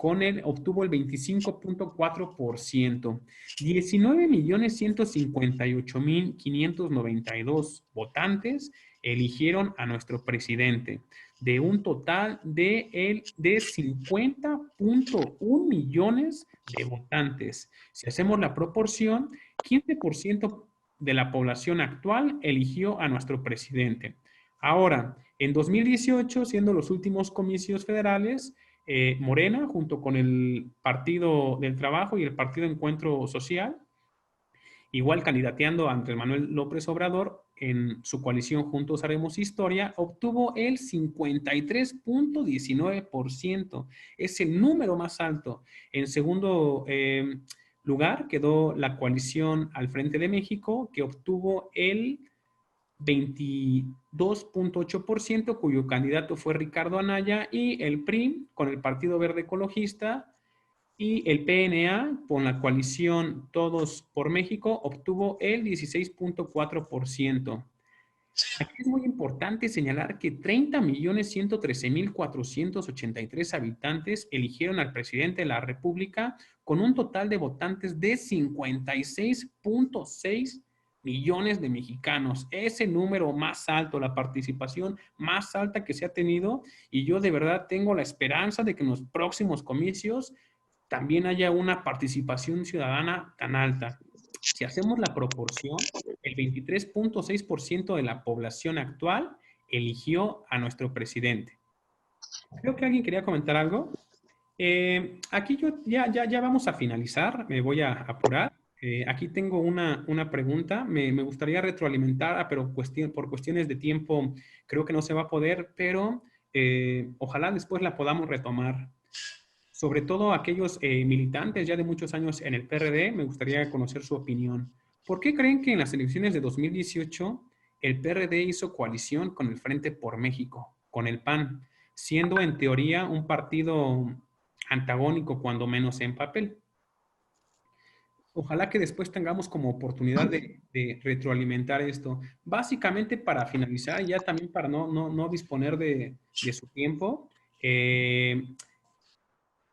obtuvo el 25.4%. 19.158.592 votantes eligieron a nuestro presidente, de un total de 50.1 millones de votantes. Si hacemos la proporción, 15% de la población actual eligió a nuestro presidente. Ahora, en 2018, siendo los últimos comicios federales, Morena, junto con el Partido del Trabajo y el Partido Encuentro Social, igual candidateando a Andrés Manuel López Obrador en su coalición Juntos Haremos Historia, obtuvo el 53.19%. Es el número más alto. En segundo lugar quedó la coalición Al Frente de México, que obtuvo el 22.8%, cuyo candidato fue Ricardo Anaya, y el PRI, con el Partido Verde Ecologista, y el PNA, con la coalición Todos por México, obtuvo el 16.4%. Aquí es muy importante señalar que 30.113.483 habitantes eligieron al presidente de la República con un total de votantes de 56.6 millones de mexicanos. Es el número más alto, la participación más alta que se ha tenido, y yo de verdad tengo la esperanza de que en los próximos comicios también haya una participación ciudadana tan alta. Si hacemos la proporción, el 23.6% de la población actual eligió a nuestro presidente. Creo que alguien quería comentar algo. Aquí ya vamos a finalizar, me voy a apurar. Aquí tengo una pregunta, me gustaría retroalimentar, pero por cuestiones de tiempo creo que no se va a poder, pero ojalá después la podamos retomar. Sobre todo aquellos militantes ya de muchos años en el PRD, me gustaría conocer su opinión. ¿Por qué creen que en las elecciones de 2018 el PRD hizo coalición con el Frente por México, con el PAN, siendo en teoría un partido antagónico, cuando menos en papel? Ojalá que después tengamos como oportunidad de retroalimentar esto. Básicamente, para finalizar, ya también para no disponer de su tiempo,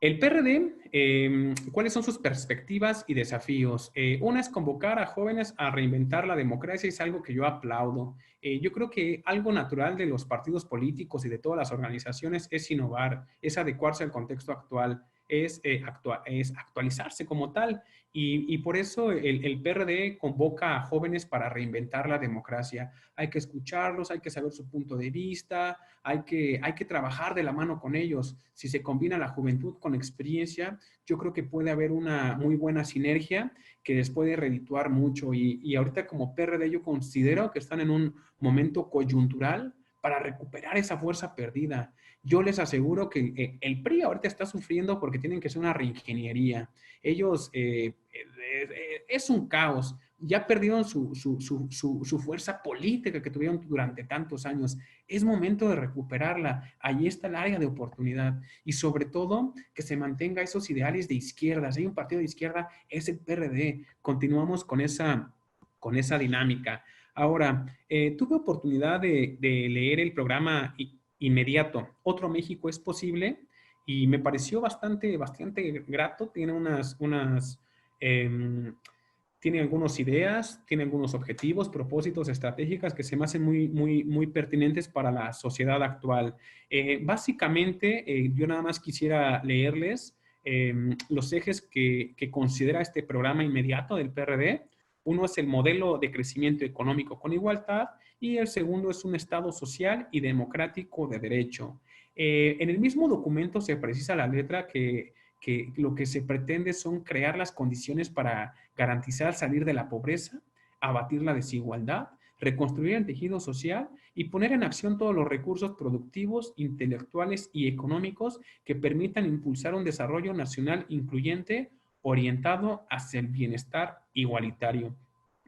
el PRD, ¿cuáles son sus perspectivas y desafíos? Una es convocar a jóvenes a reinventar la democracia, es algo que yo aplaudo. Yo creo que algo natural de los partidos políticos y de todas las organizaciones es innovar, es adecuarse al contexto actual, es actualizarse como tal. Y por eso el PRD convoca a jóvenes para reinventar la democracia. Hay que escucharlos, hay que saber su punto de vista, hay que trabajar de la mano con ellos. Si se combina la juventud con experiencia, yo creo que puede haber una muy buena sinergia que les puede redituar mucho. Y ahorita como PRD yo considero que están en un momento coyuntural para recuperar esa fuerza perdida. Yo les aseguro que el PRI ahorita está sufriendo porque tienen que hacer una reingeniería. Ellos, es un caos. Ya perdieron su fuerza política que tuvieron durante tantos años. Es momento de recuperarla. Allí está el área de oportunidad. Y sobre todo, que se mantenga esos ideales de izquierda. Si hay un partido de izquierda, es el PRD. Continuamos con esa dinámica. Ahora, tuve oportunidad de leer el programa Inmediato. Otro México es posible, y me pareció bastante grato. Tiene tiene algunas ideas, tiene algunos objetivos, propósitos, estratégicas que se me hacen muy pertinentes para la sociedad actual. Básicamente, yo nada más quisiera leerles los ejes que considera este programa Inmediato del PRD. Uno es el modelo de crecimiento económico con igualdad, y el segundo es un Estado social y democrático de derecho. En el mismo documento se precisa la letra que lo que se pretende son crear las condiciones para garantizar salir de la pobreza, abatir la desigualdad, reconstruir el tejido social y poner en acción todos los recursos productivos, intelectuales y económicos que permitan impulsar un desarrollo nacional incluyente, orientado hacia el bienestar igualitario.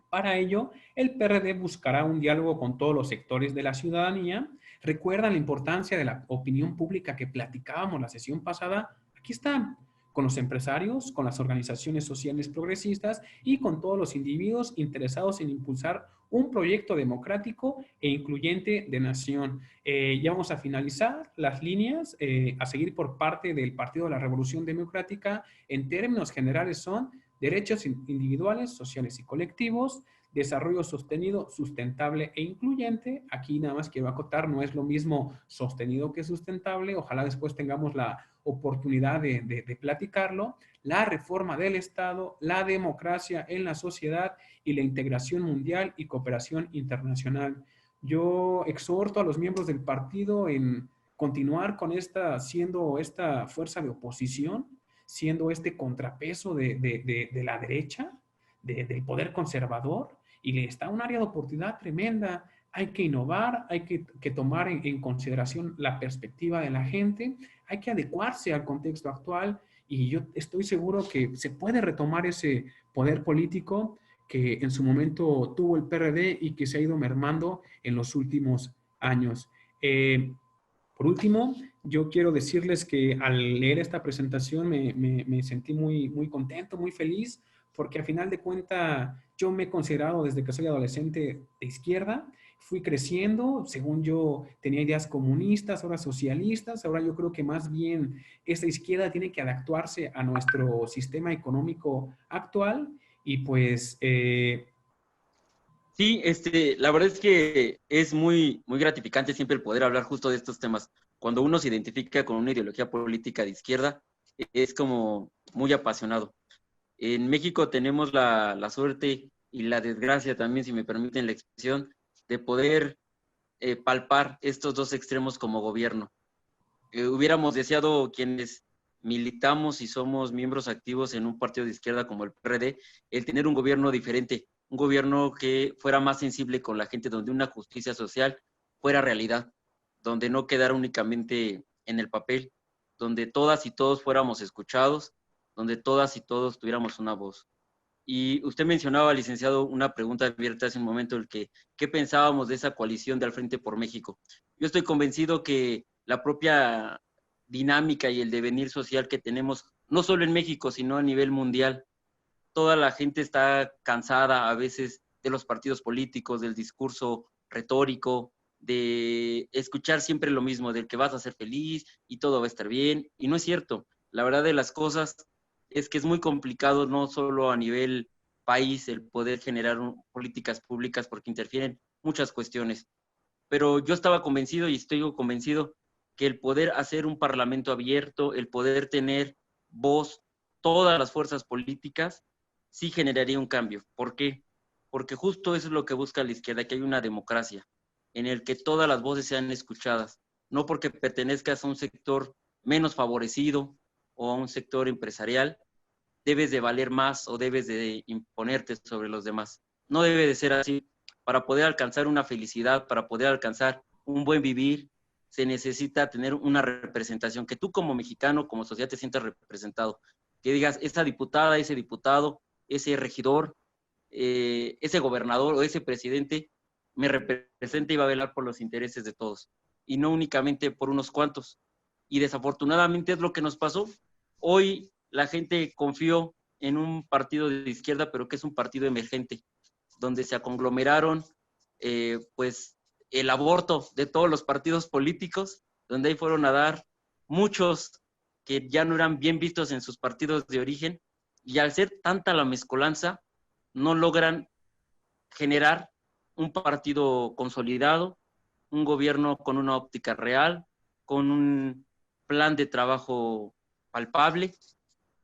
Para ello, el PRD buscará un diálogo con todos los sectores de la ciudadanía. Recuerdan la importancia de la opinión pública que platicábamos la sesión pasada. Aquí están, con los empresarios, con las organizaciones sociales progresistas y con todos los individuos interesados en impulsar un proyecto democrático e incluyente de nación. Ya vamos a finalizar las líneas a seguir por parte del Partido de la Revolución Democrática. En términos generales son derechos individuales, sociales y colectivos, desarrollo sostenido, sustentable e incluyente. Aquí nada más quiero acotar, no es lo mismo sostenido que sustentable. Ojalá después tengamos la oportunidad de platicarlo. La reforma del Estado, la democracia en la sociedad y la integración mundial y cooperación internacional. Yo exhorto a los miembros del partido en continuar con siendo esta fuerza de oposición, siendo este contrapeso de la derecha, del poder conservador y está un área de oportunidad tremenda. Hay que innovar, hay que tomar en consideración la perspectiva de la gente, hay que adecuarse al contexto actual y yo estoy seguro que se puede retomar ese poder político que en su momento tuvo el PRD y que se ha ido mermando en los últimos años. Por último, yo quiero decirles que al leer esta presentación me sentí muy contento, muy feliz, porque a final de cuentas yo me he considerado desde que soy adolescente de izquierda, fui creciendo, según yo tenía ideas comunistas, ahora socialistas, ahora yo creo que más bien esta izquierda tiene que adaptarse a nuestro sistema económico actual y pues Sí, la verdad es que es muy gratificante siempre el poder hablar justo de estos temas. Cuando uno se identifica con una ideología política de izquierda, es como muy apasionado. En México tenemos la suerte y la desgracia también, si me permiten la expresión, de poder palpar estos dos extremos como gobierno. Hubiéramos deseado quienes militamos y somos miembros activos en un partido de izquierda como el PRD, el tener un gobierno diferente, un gobierno que fuera más sensible con la gente, donde una justicia social fuera realidad, donde no quedara únicamente en el papel, donde todas y todos fuéramos escuchados, donde todas y todos tuviéramos una voz. Y usted mencionaba, licenciado, una pregunta abierta hace un momento, ¿qué pensábamos de esa coalición de Al Frente por México? Yo estoy convencido que la propia dinámica y el devenir social que tenemos, no solo en México, sino a nivel mundial, toda la gente está cansada a veces de los partidos políticos, del discurso retórico, de escuchar siempre lo mismo, del que vas a ser feliz y todo va a estar bien, y no es cierto. La verdad de las cosas es que es muy complicado, no solo a nivel país, el poder generar políticas públicas porque interfieren muchas cuestiones. Pero yo estaba convencido y estoy convencido que el poder hacer un parlamento abierto, el poder tener voz, todas las fuerzas políticas, sí generaría un cambio. ¿Por qué? Porque justo eso es lo que busca la izquierda, que hay una democracia en el que todas las voces sean escuchadas, no porque pertenezcas a un sector menos favorecido o a un sector empresarial, debes de valer más o debes de imponerte sobre los demás. No debe de ser así. Para poder alcanzar una felicidad, para poder alcanzar un buen vivir, se necesita tener una representación, que tú como mexicano, como sociedad te sientas representado, que digas, esa diputada, ese diputado, ese regidor, ese gobernador o ese presidente me representa y va a velar por los intereses de todos, y no únicamente por unos cuantos. Y desafortunadamente es lo que nos pasó. Hoy la gente confió en un partido de izquierda, pero que es un partido emergente, donde se conglomeraron pues el aborto de todos los partidos políticos, donde ahí fueron a dar muchos que ya no eran bien vistos en sus partidos de origen, y al ser tanta la mezcolanza, no logran generar un partido consolidado, un gobierno con una óptica real, con un plan de trabajo palpable,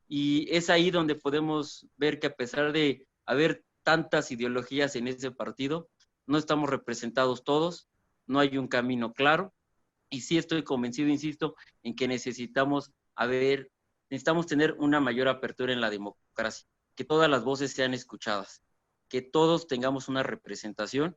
y es ahí donde podemos ver que a pesar de haber tantas ideologías en ese partido, no estamos representados todos, no hay un camino claro, y sí estoy convencido, insisto, en que necesitamos tener una mayor apertura en la democracia, que todas las voces sean escuchadas, que todos tengamos una representación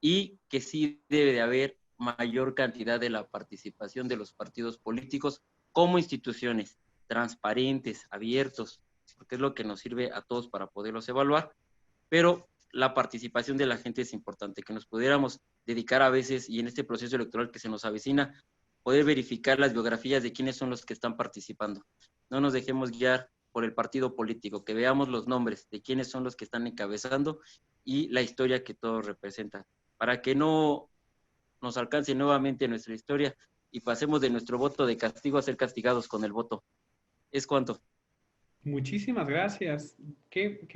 y que sí debe de haber mayor cantidad de la participación de los partidos políticos como instituciones transparentes, abiertos, porque es lo que nos sirve a todos para poderlos evaluar, pero la participación de la gente es importante, que nos pudiéramos dedicar a veces, y en este proceso electoral que se nos avecina, poder verificar las biografías de quiénes son los que están participando. No nos dejemos guiar por el partido político, que veamos los nombres de quiénes son los que están encabezando y la historia que todos representan, para que no nos alcance nuevamente nuestra historia y pasemos de nuestro voto de castigo a ser castigados con el voto. ¿Es cuánto? Muchísimas gracias. Qué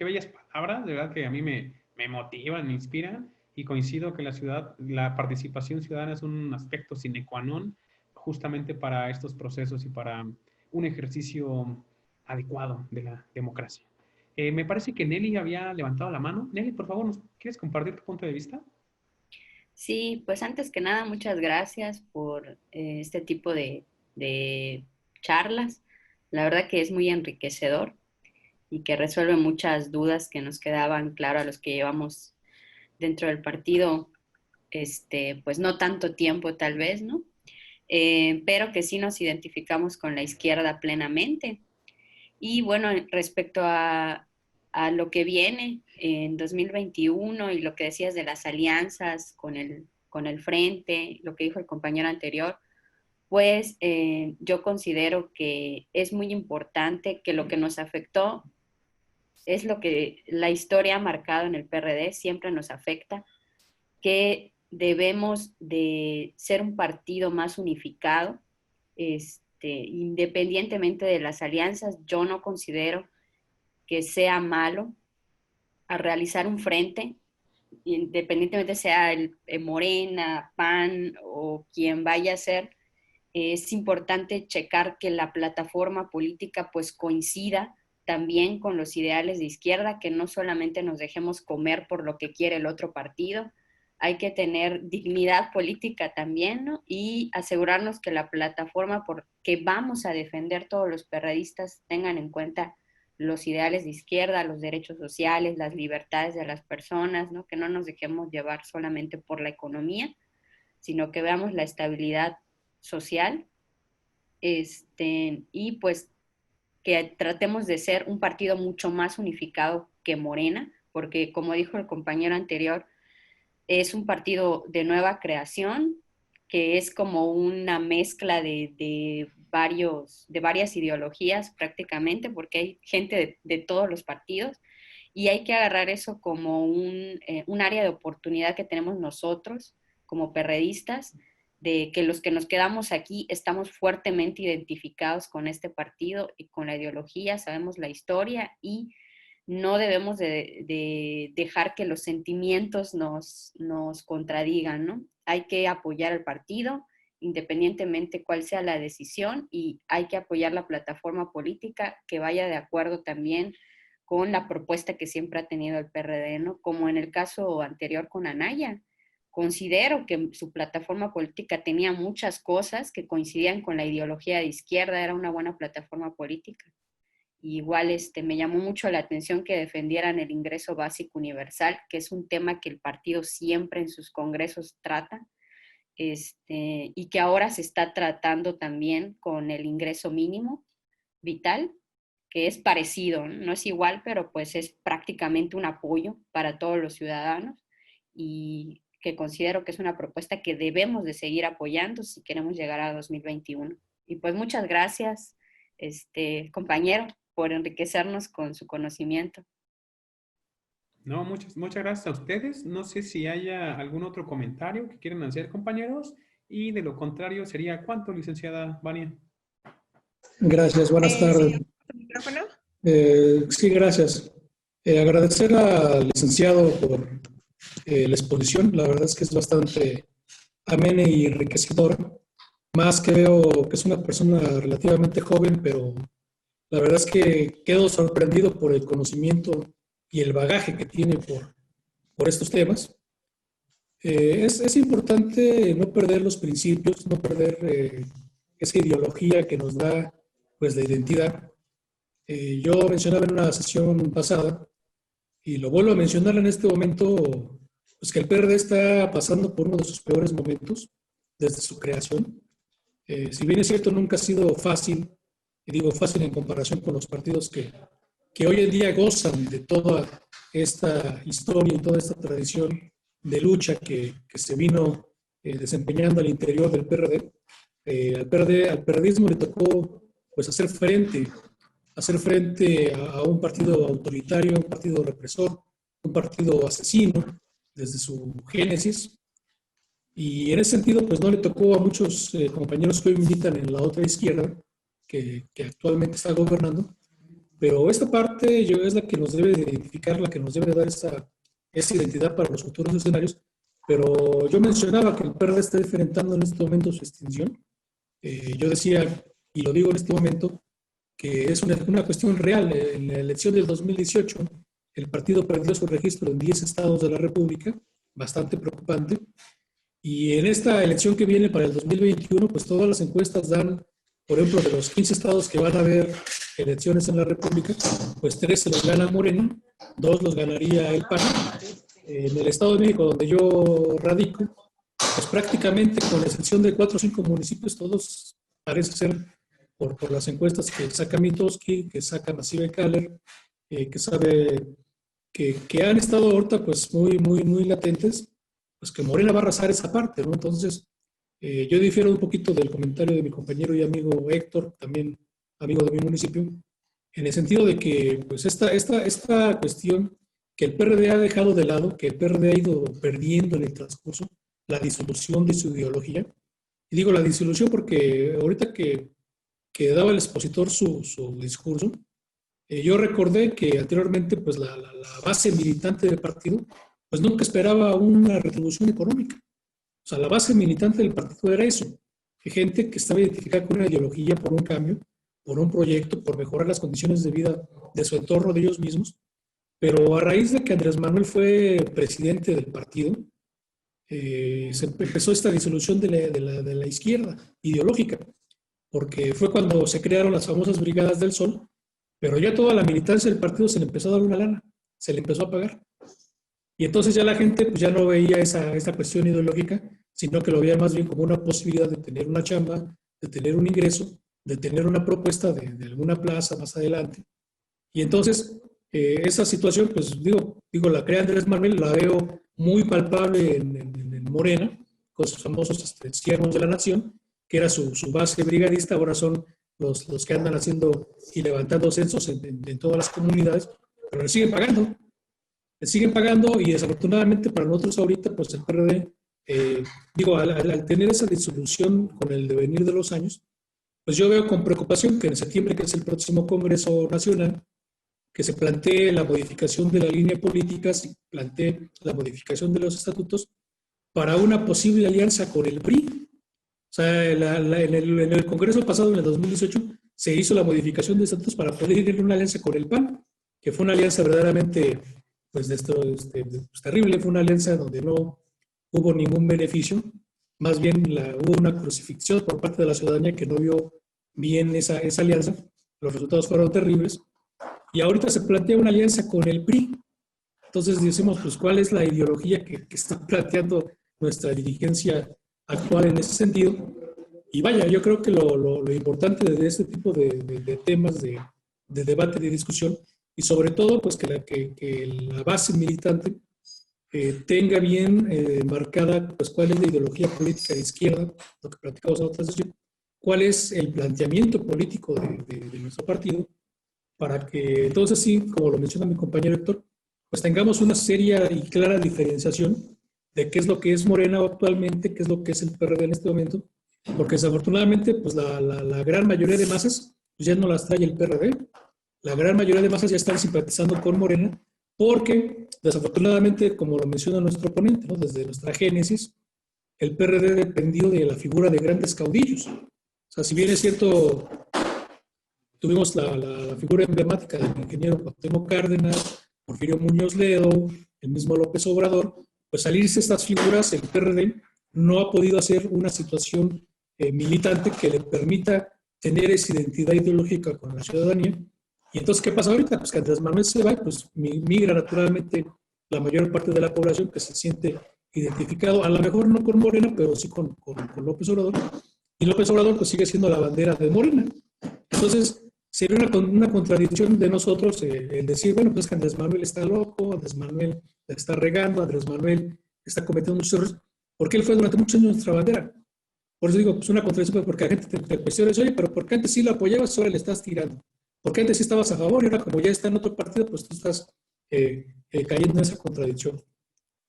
bellas palabras, de verdad que a mí me motivan, me inspiran y coincido que la participación ciudadana es un aspecto sine qua non justamente para estos procesos y para un ejercicio adecuado de la democracia. Me parece que Nelly había levantado la mano. Nelly, por favor, ¿nos quieres compartir tu punto de vista? Sí, pues antes que nada, muchas gracias por este tipo de charlas. La verdad que es muy enriquecedor. y que resuelve muchas dudas que nos quedaban, claro, a los que llevamos dentro del partido, pues no tanto tiempo tal vez, ¿no? Pero que sí nos identificamos con la izquierda plenamente. Y bueno, respecto a lo que viene en 2021 y lo que decías de las alianzas con el Frente, lo que dijo el compañero anterior, pues yo considero que es muy importante que lo que nos afectó es lo que la historia ha marcado en el PRD, siempre nos afecta, que debemos de ser un partido más unificado, independientemente de las alianzas. Yo no considero que sea malo a realizar un frente, independientemente sea el Morena, PAN o quien vaya a ser. Es importante checar que la plataforma política pues coincida también con los ideales de izquierda, que no solamente nos dejemos comer por lo que quiere el otro partido. Hay que tener dignidad política también, ¿no? Y asegurarnos que la plataforma que vamos a defender todos los perredistas tengan en cuenta los ideales de izquierda, los derechos sociales, las libertades de las personas, ¿no? Que no nos dejemos llevar solamente por la economía, sino que veamos la estabilidad social, y pues que tratemos de ser un partido mucho más unificado que Morena, porque como dijo el compañero anterior, es un partido de nueva creación, que es como una mezcla de varias ideologías prácticamente, porque hay gente de todos los partidos, y hay que agarrar eso como un área de oportunidad que tenemos nosotros como perredistas, de que los que nos quedamos aquí estamos fuertemente identificados con este partido y con la ideología, sabemos la historia y no debemos de dejar que los sentimientos nos contradigan, ¿no? Hay que apoyar al partido, independientemente cuál sea la decisión, y hay que apoyar la plataforma política que vaya de acuerdo también con la propuesta que siempre ha tenido el PRD, ¿no? Como en el caso anterior con Anaya. Considero que su plataforma política tenía muchas cosas que coincidían con la ideología de izquierda, era una buena plataforma política. Y igual me llamó mucho la atención que defendieran el ingreso básico universal, que es un tema que el partido siempre en sus congresos trata, y que ahora se está tratando también con el ingreso mínimo vital, que es parecido, no es igual, pero pues es prácticamente un apoyo para todos los ciudadanos, y que considero que es una propuesta que debemos de seguir apoyando si queremos llegar a 2021. Y pues muchas gracias, compañero, por enriquecernos con su conocimiento. No, muchas gracias a ustedes. No sé si haya algún otro comentario que quieran hacer, compañeros, y de lo contrario sería ¿cuánto, licenciada Vania? Gracias, buenas tardes. ¿Micrófono? Sí, gracias. Agradecer al licenciado por la exposición. La verdad es que es bastante amena y enriquecedora. Más que veo que es una persona relativamente joven, pero la verdad es que quedo sorprendido por el conocimiento y el bagaje que tiene por estos temas. Es importante no perder los principios, no perder esa ideología que nos da pues, la identidad. Yo mencionaba en una sesión pasada, y lo vuelvo a mencionar en este momento, pues que el PRD está pasando por uno de sus peores momentos desde su creación. Si bien es cierto, nunca ha sido fácil, y digo fácil en comparación con los partidos que hoy en día gozan de toda esta historia y toda esta tradición de lucha que se vino desempeñando al interior del PRD. Al PRDismo le tocó pues, hacer frente a un partido autoritario, un partido represor, un partido asesino desde su génesis. Y en ese sentido, pues no le tocó a muchos compañeros que hoy militan en la otra izquierda, que actualmente está gobernando, pero esta parte yo es la que nos debe de identificar, la que nos debe de dar esa identidad para los futuros escenarios. Pero yo mencionaba que el PRD está enfrentando en este momento su extinción. Yo decía, y lo digo en este momento, que es una cuestión real. En la elección del 2018, el partido perdió su registro en 10 estados de la República, bastante preocupante. Y en esta elección que viene para el 2021, pues todas las encuestas dan, por ejemplo, de los 15 estados que van a haber elecciones en la República, pues 3 se los gana Morena, 2 los ganaría el PAN. En el Estado de México, donde yo radico, pues prácticamente con excepción de 4 o 5 municipios, todos parece ser por las encuestas que saca Mitofsky, que saca Massive Caller, que sabe que han estado ahorita pues muy latentes, pues que Morena va a arrasar esa parte, ¿no? Entonces, yo difiero un poquito del comentario de mi compañero y amigo Héctor, también amigo de mi municipio, en el sentido de que pues esta cuestión que el PRD ha dejado de lado, que el PRD ha ido perdiendo en el transcurso, la disolución de su ideología. Y digo la disolución porque ahorita que daba el expositor su discurso, yo recordé que anteriormente pues la base militante del partido pues nunca esperaba una retribución económica. O sea, la base militante del partido era eso, que gente que estaba identificada con una ideología por un cambio, por un proyecto, por mejorar las condiciones de vida de su entorno, de ellos mismos. Pero a raíz de que Andrés Manuel fue presidente del partido, se empezó esta disolución de la izquierda ideológica, porque fue cuando se crearon las famosas Brigadas del Sol, pero ya toda la militancia del partido se le empezó a dar una lana, se le empezó a pagar. Y entonces ya la gente pues ya no veía esa cuestión ideológica, sino que lo veía más bien como una posibilidad de tener una chamba, de tener un ingreso, de tener una propuesta de alguna plaza más adelante. Y entonces esa situación, pues digo, la crea Andrés Manuel, la veo muy palpable en Morena, con sus famosos siervos de la nación, que era su base brigadista, ahora son los que andan haciendo y levantando censos en todas las comunidades, pero le siguen pagando y desafortunadamente para nosotros ahorita, pues el PRD, al tener esa disolución con el devenir de los años, pues yo veo con preocupación que en septiembre, que es el próximo Congreso Nacional, que se plantee la modificación de la línea política, se plantee la modificación de los estatutos para una posible alianza con el PRI. O sea, en el Congreso pasado, en el 2018, se hizo la modificación de estatutos para poder ir en una alianza con el PAN, que fue una alianza verdaderamente pues, terrible, fue una alianza donde no hubo ningún beneficio, más bien hubo una crucifixión por parte de la ciudadanía que no vio bien esa alianza, los resultados fueron terribles. Y ahorita se plantea una alianza con el PRI. Entonces decimos, pues, ¿cuál es la ideología que está planteando nuestra dirigencia actual en ese sentido? Y vaya, yo creo que lo importante de este tipo de temas de debate, de discusión, y sobre todo, pues, que la base militante tenga bien marcada, pues, cuál es la ideología política de izquierda, lo que platicamos en otra sesión, cuál es el planteamiento político de nuestro partido, para que entonces sí, como lo menciona mi compañero Héctor, pues tengamos una seria y clara diferenciación de qué es lo que es Morena actualmente, qué es lo que es el PRD en este momento, porque desafortunadamente pues la gran mayoría de masas pues ya no las trae el PRD, la gran mayoría de masas ya están simpatizando con Morena, porque desafortunadamente, como lo menciona nuestro ponente, ¿no? Desde nuestra génesis, el PRD dependió de la figura de grandes caudillos. O sea, si bien es cierto, tuvimos la figura emblemática del ingeniero Cuauhtémoc Cárdenas, Porfirio Muñoz Ledo, el mismo López Obrador, pues salirse estas figuras, el PRD no ha podido hacer una situación militante que le permita tener esa identidad ideológica con la ciudadanía. Y entonces, ¿qué pasa ahorita? Pues que Andrés Manuel se va, pues migra naturalmente la mayor parte de la población que se siente identificado, a lo mejor no con Morena, pero sí con López Obrador. Y López Obrador pues sigue siendo la bandera de Morena. Entonces, sería una contradicción de nosotros el decir, bueno, pues que Andrés Manuel está loco, Andrés Manuel está regando, Andrés Manuel está cometiendo muchos errores, porque él fue durante muchos años nuestra bandera. Por eso digo, pues una contradicción, porque la gente te cuestiona, oye, pero ¿por qué antes sí lo apoyabas, ahora le estás tirando? ¿Por qué antes sí estabas a favor y ahora como ya está en otro partido, pues tú estás cayendo en esa contradicción?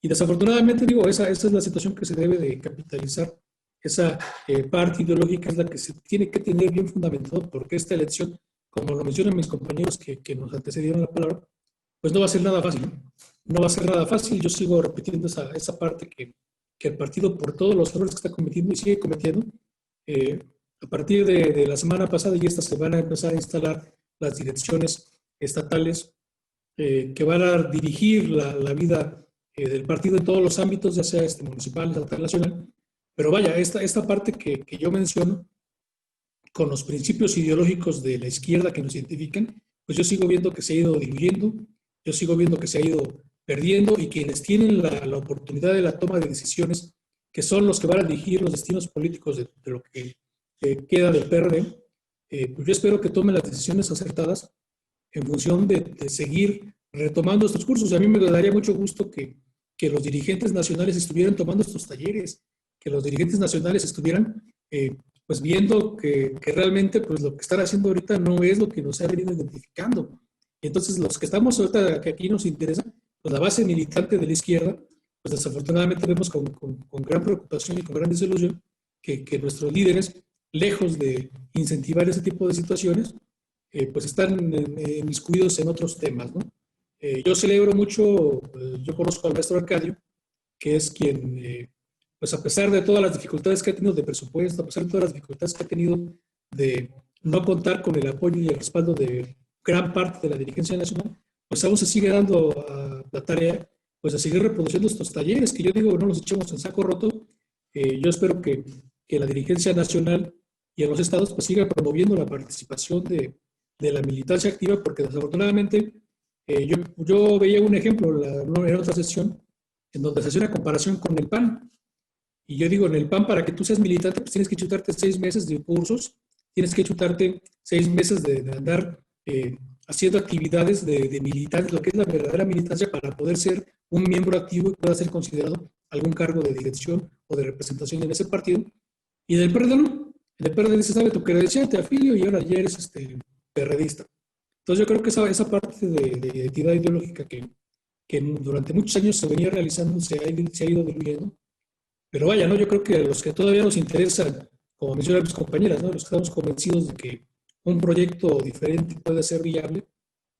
Y desafortunadamente, digo, esa es la situación que se debe de capitalizar. Esa parte ideológica es la que se tiene que tener bien fundamentado, porque esta elección, como lo mencionan mis compañeros que nos antecedieron la palabra, pues no va a ser nada fácil. No va a ser nada fácil. Yo sigo repitiendo esa parte que el partido, por todos los errores que está cometiendo y sigue cometiendo, a partir de la semana pasada y esta se van a empezar a instalar las direcciones estatales que van a dirigir la vida del partido en todos los ámbitos, ya sea municipal, estatal, nacional. Pero vaya, esta parte que yo menciono, con los principios ideológicos de la izquierda que nos identifican, pues yo sigo viendo que se ha ido diluyendo, yo sigo viendo que se ha ido perdiendo, y quienes tienen la oportunidad de la toma de decisiones, que son los que van a dirigir los destinos políticos de lo que queda del PRD, pues yo espero que tomen las decisiones acertadas en función de seguir retomando estos cursos. A mí me daría mucho gusto que los dirigentes nacionales estuvieran tomando estos talleres, que los dirigentes nacionales estuvieran pues viendo que realmente pues lo que están haciendo ahorita no es lo que nos ha venido identificando. Y entonces los que estamos ahorita, que aquí nos interesa, pues la base militante de la izquierda, pues desafortunadamente vemos con gran preocupación y con gran desilusión que nuestros líderes, lejos de incentivar ese tipo de situaciones, pues están inmiscuidos en otros temas, ¿no? Yo celebro mucho, yo conozco al maestro Arcadio, que es quien, pues a pesar de todas las dificultades que ha tenido de presupuesto, a pesar de todas las dificultades que ha tenido de no contar con el apoyo y el respaldo de gran parte de la dirigencia nacional, pues aún se sigue dando la tarea, pues a seguir reproduciendo estos talleres, que yo digo, no los echemos en saco roto. Yo espero que la dirigencia nacional y en los estados pues sigan promoviendo la participación de la militancia activa, porque desafortunadamente yo veía un ejemplo en otra sesión en donde se hacía una comparación con el PAN. Y yo digo, en el PAN, para que tú seas militante, pues tienes que chutarte 6 meses de cursos, tienes que chutarte 6 meses de andar haciendo actividades de militancia, lo que es la verdadera militancia, para poder ser un miembro activo y pueda ser considerado algún cargo de dirección o de representación en ese partido. Y del PRD no. El PRD dice, sabe tu credencial, te afilio y ahora ya eres PRDista. Entonces yo creo que esa parte de identidad ideológica que durante muchos años se venía realizando se ha ido diluyendo. Pero vaya, ¿no? Yo creo que a los que todavía nos interesan, como mencionan mis compañeras, ¿no? Los que estamos convencidos de que un proyecto diferente puede ser viable,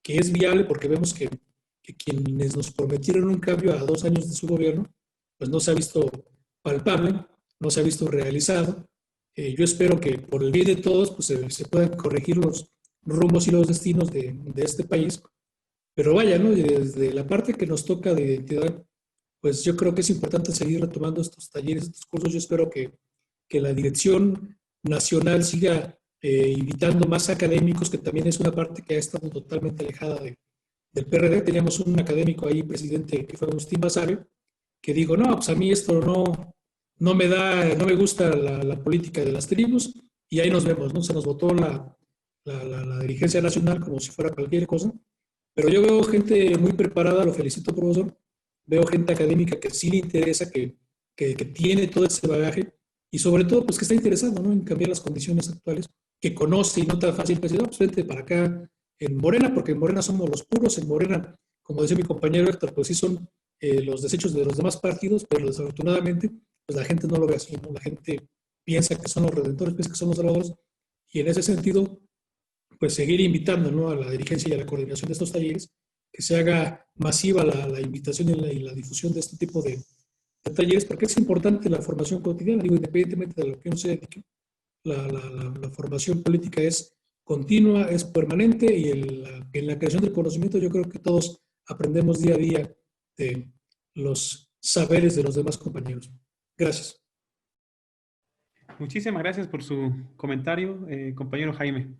que es viable porque vemos que quienes nos prometieron un cambio a 2 años de su gobierno, pues no se ha visto palpable, no se ha visto realizado. Yo espero que por el bien de todos pues se puedan corregir los rumbos y los destinos de este país. Pero vaya, ¿no? Y desde la parte que nos toca de identidad, pues yo creo que es importante seguir retomando estos talleres, estos cursos. Yo espero que la dirección nacional siga invitando más académicos, que también es una parte que ha estado totalmente alejada del PRD. Teníamos un académico ahí, presidente, que fue Agustín Basabe, que dijo, no, pues a mí esto no me gusta la política de las tribus, y ahí nos vemos, ¿no? Se nos votó la dirigencia nacional como si fuera cualquier cosa. Pero yo veo gente muy preparada, lo felicito, profesor. Veo gente académica que sí le interesa, que tiene todo ese bagaje, y sobre todo, pues que está interesado, ¿no? En cambiar las condiciones actuales, que conoce y no tan fácil, pues, no, pues vente para acá en Morena, porque en Morena somos los puros, en Morena, como decía mi compañero Héctor, pues sí son los desechos de los demás partidos, pero desafortunadamente, pues la gente no lo ve así, ¿no? La gente piensa que son los redentores, piensa que son los salvadores, y en ese sentido, pues seguir invitando, ¿no? A la dirigencia y a la coordinación de estos talleres, que se haga masiva la invitación y la difusión de este tipo de talleres, porque es importante la formación cotidiana, digo, independientemente de lo que uno se dedique, la formación política es continua, es permanente, y en la creación del conocimiento yo creo que todos aprendemos día a día de los saberes de los demás compañeros. Gracias. Muchísimas gracias por su comentario, compañero Jaime.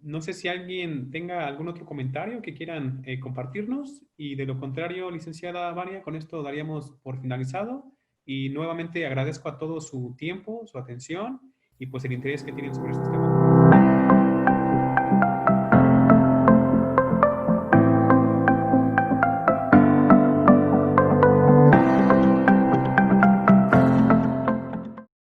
No sé si alguien tenga algún otro comentario que quieran compartirnos, y de lo contrario, licenciada Vania, con esto daríamos por finalizado, y nuevamente agradezco a todos su tiempo, su atención y pues el interés que tienen sobre estos temas.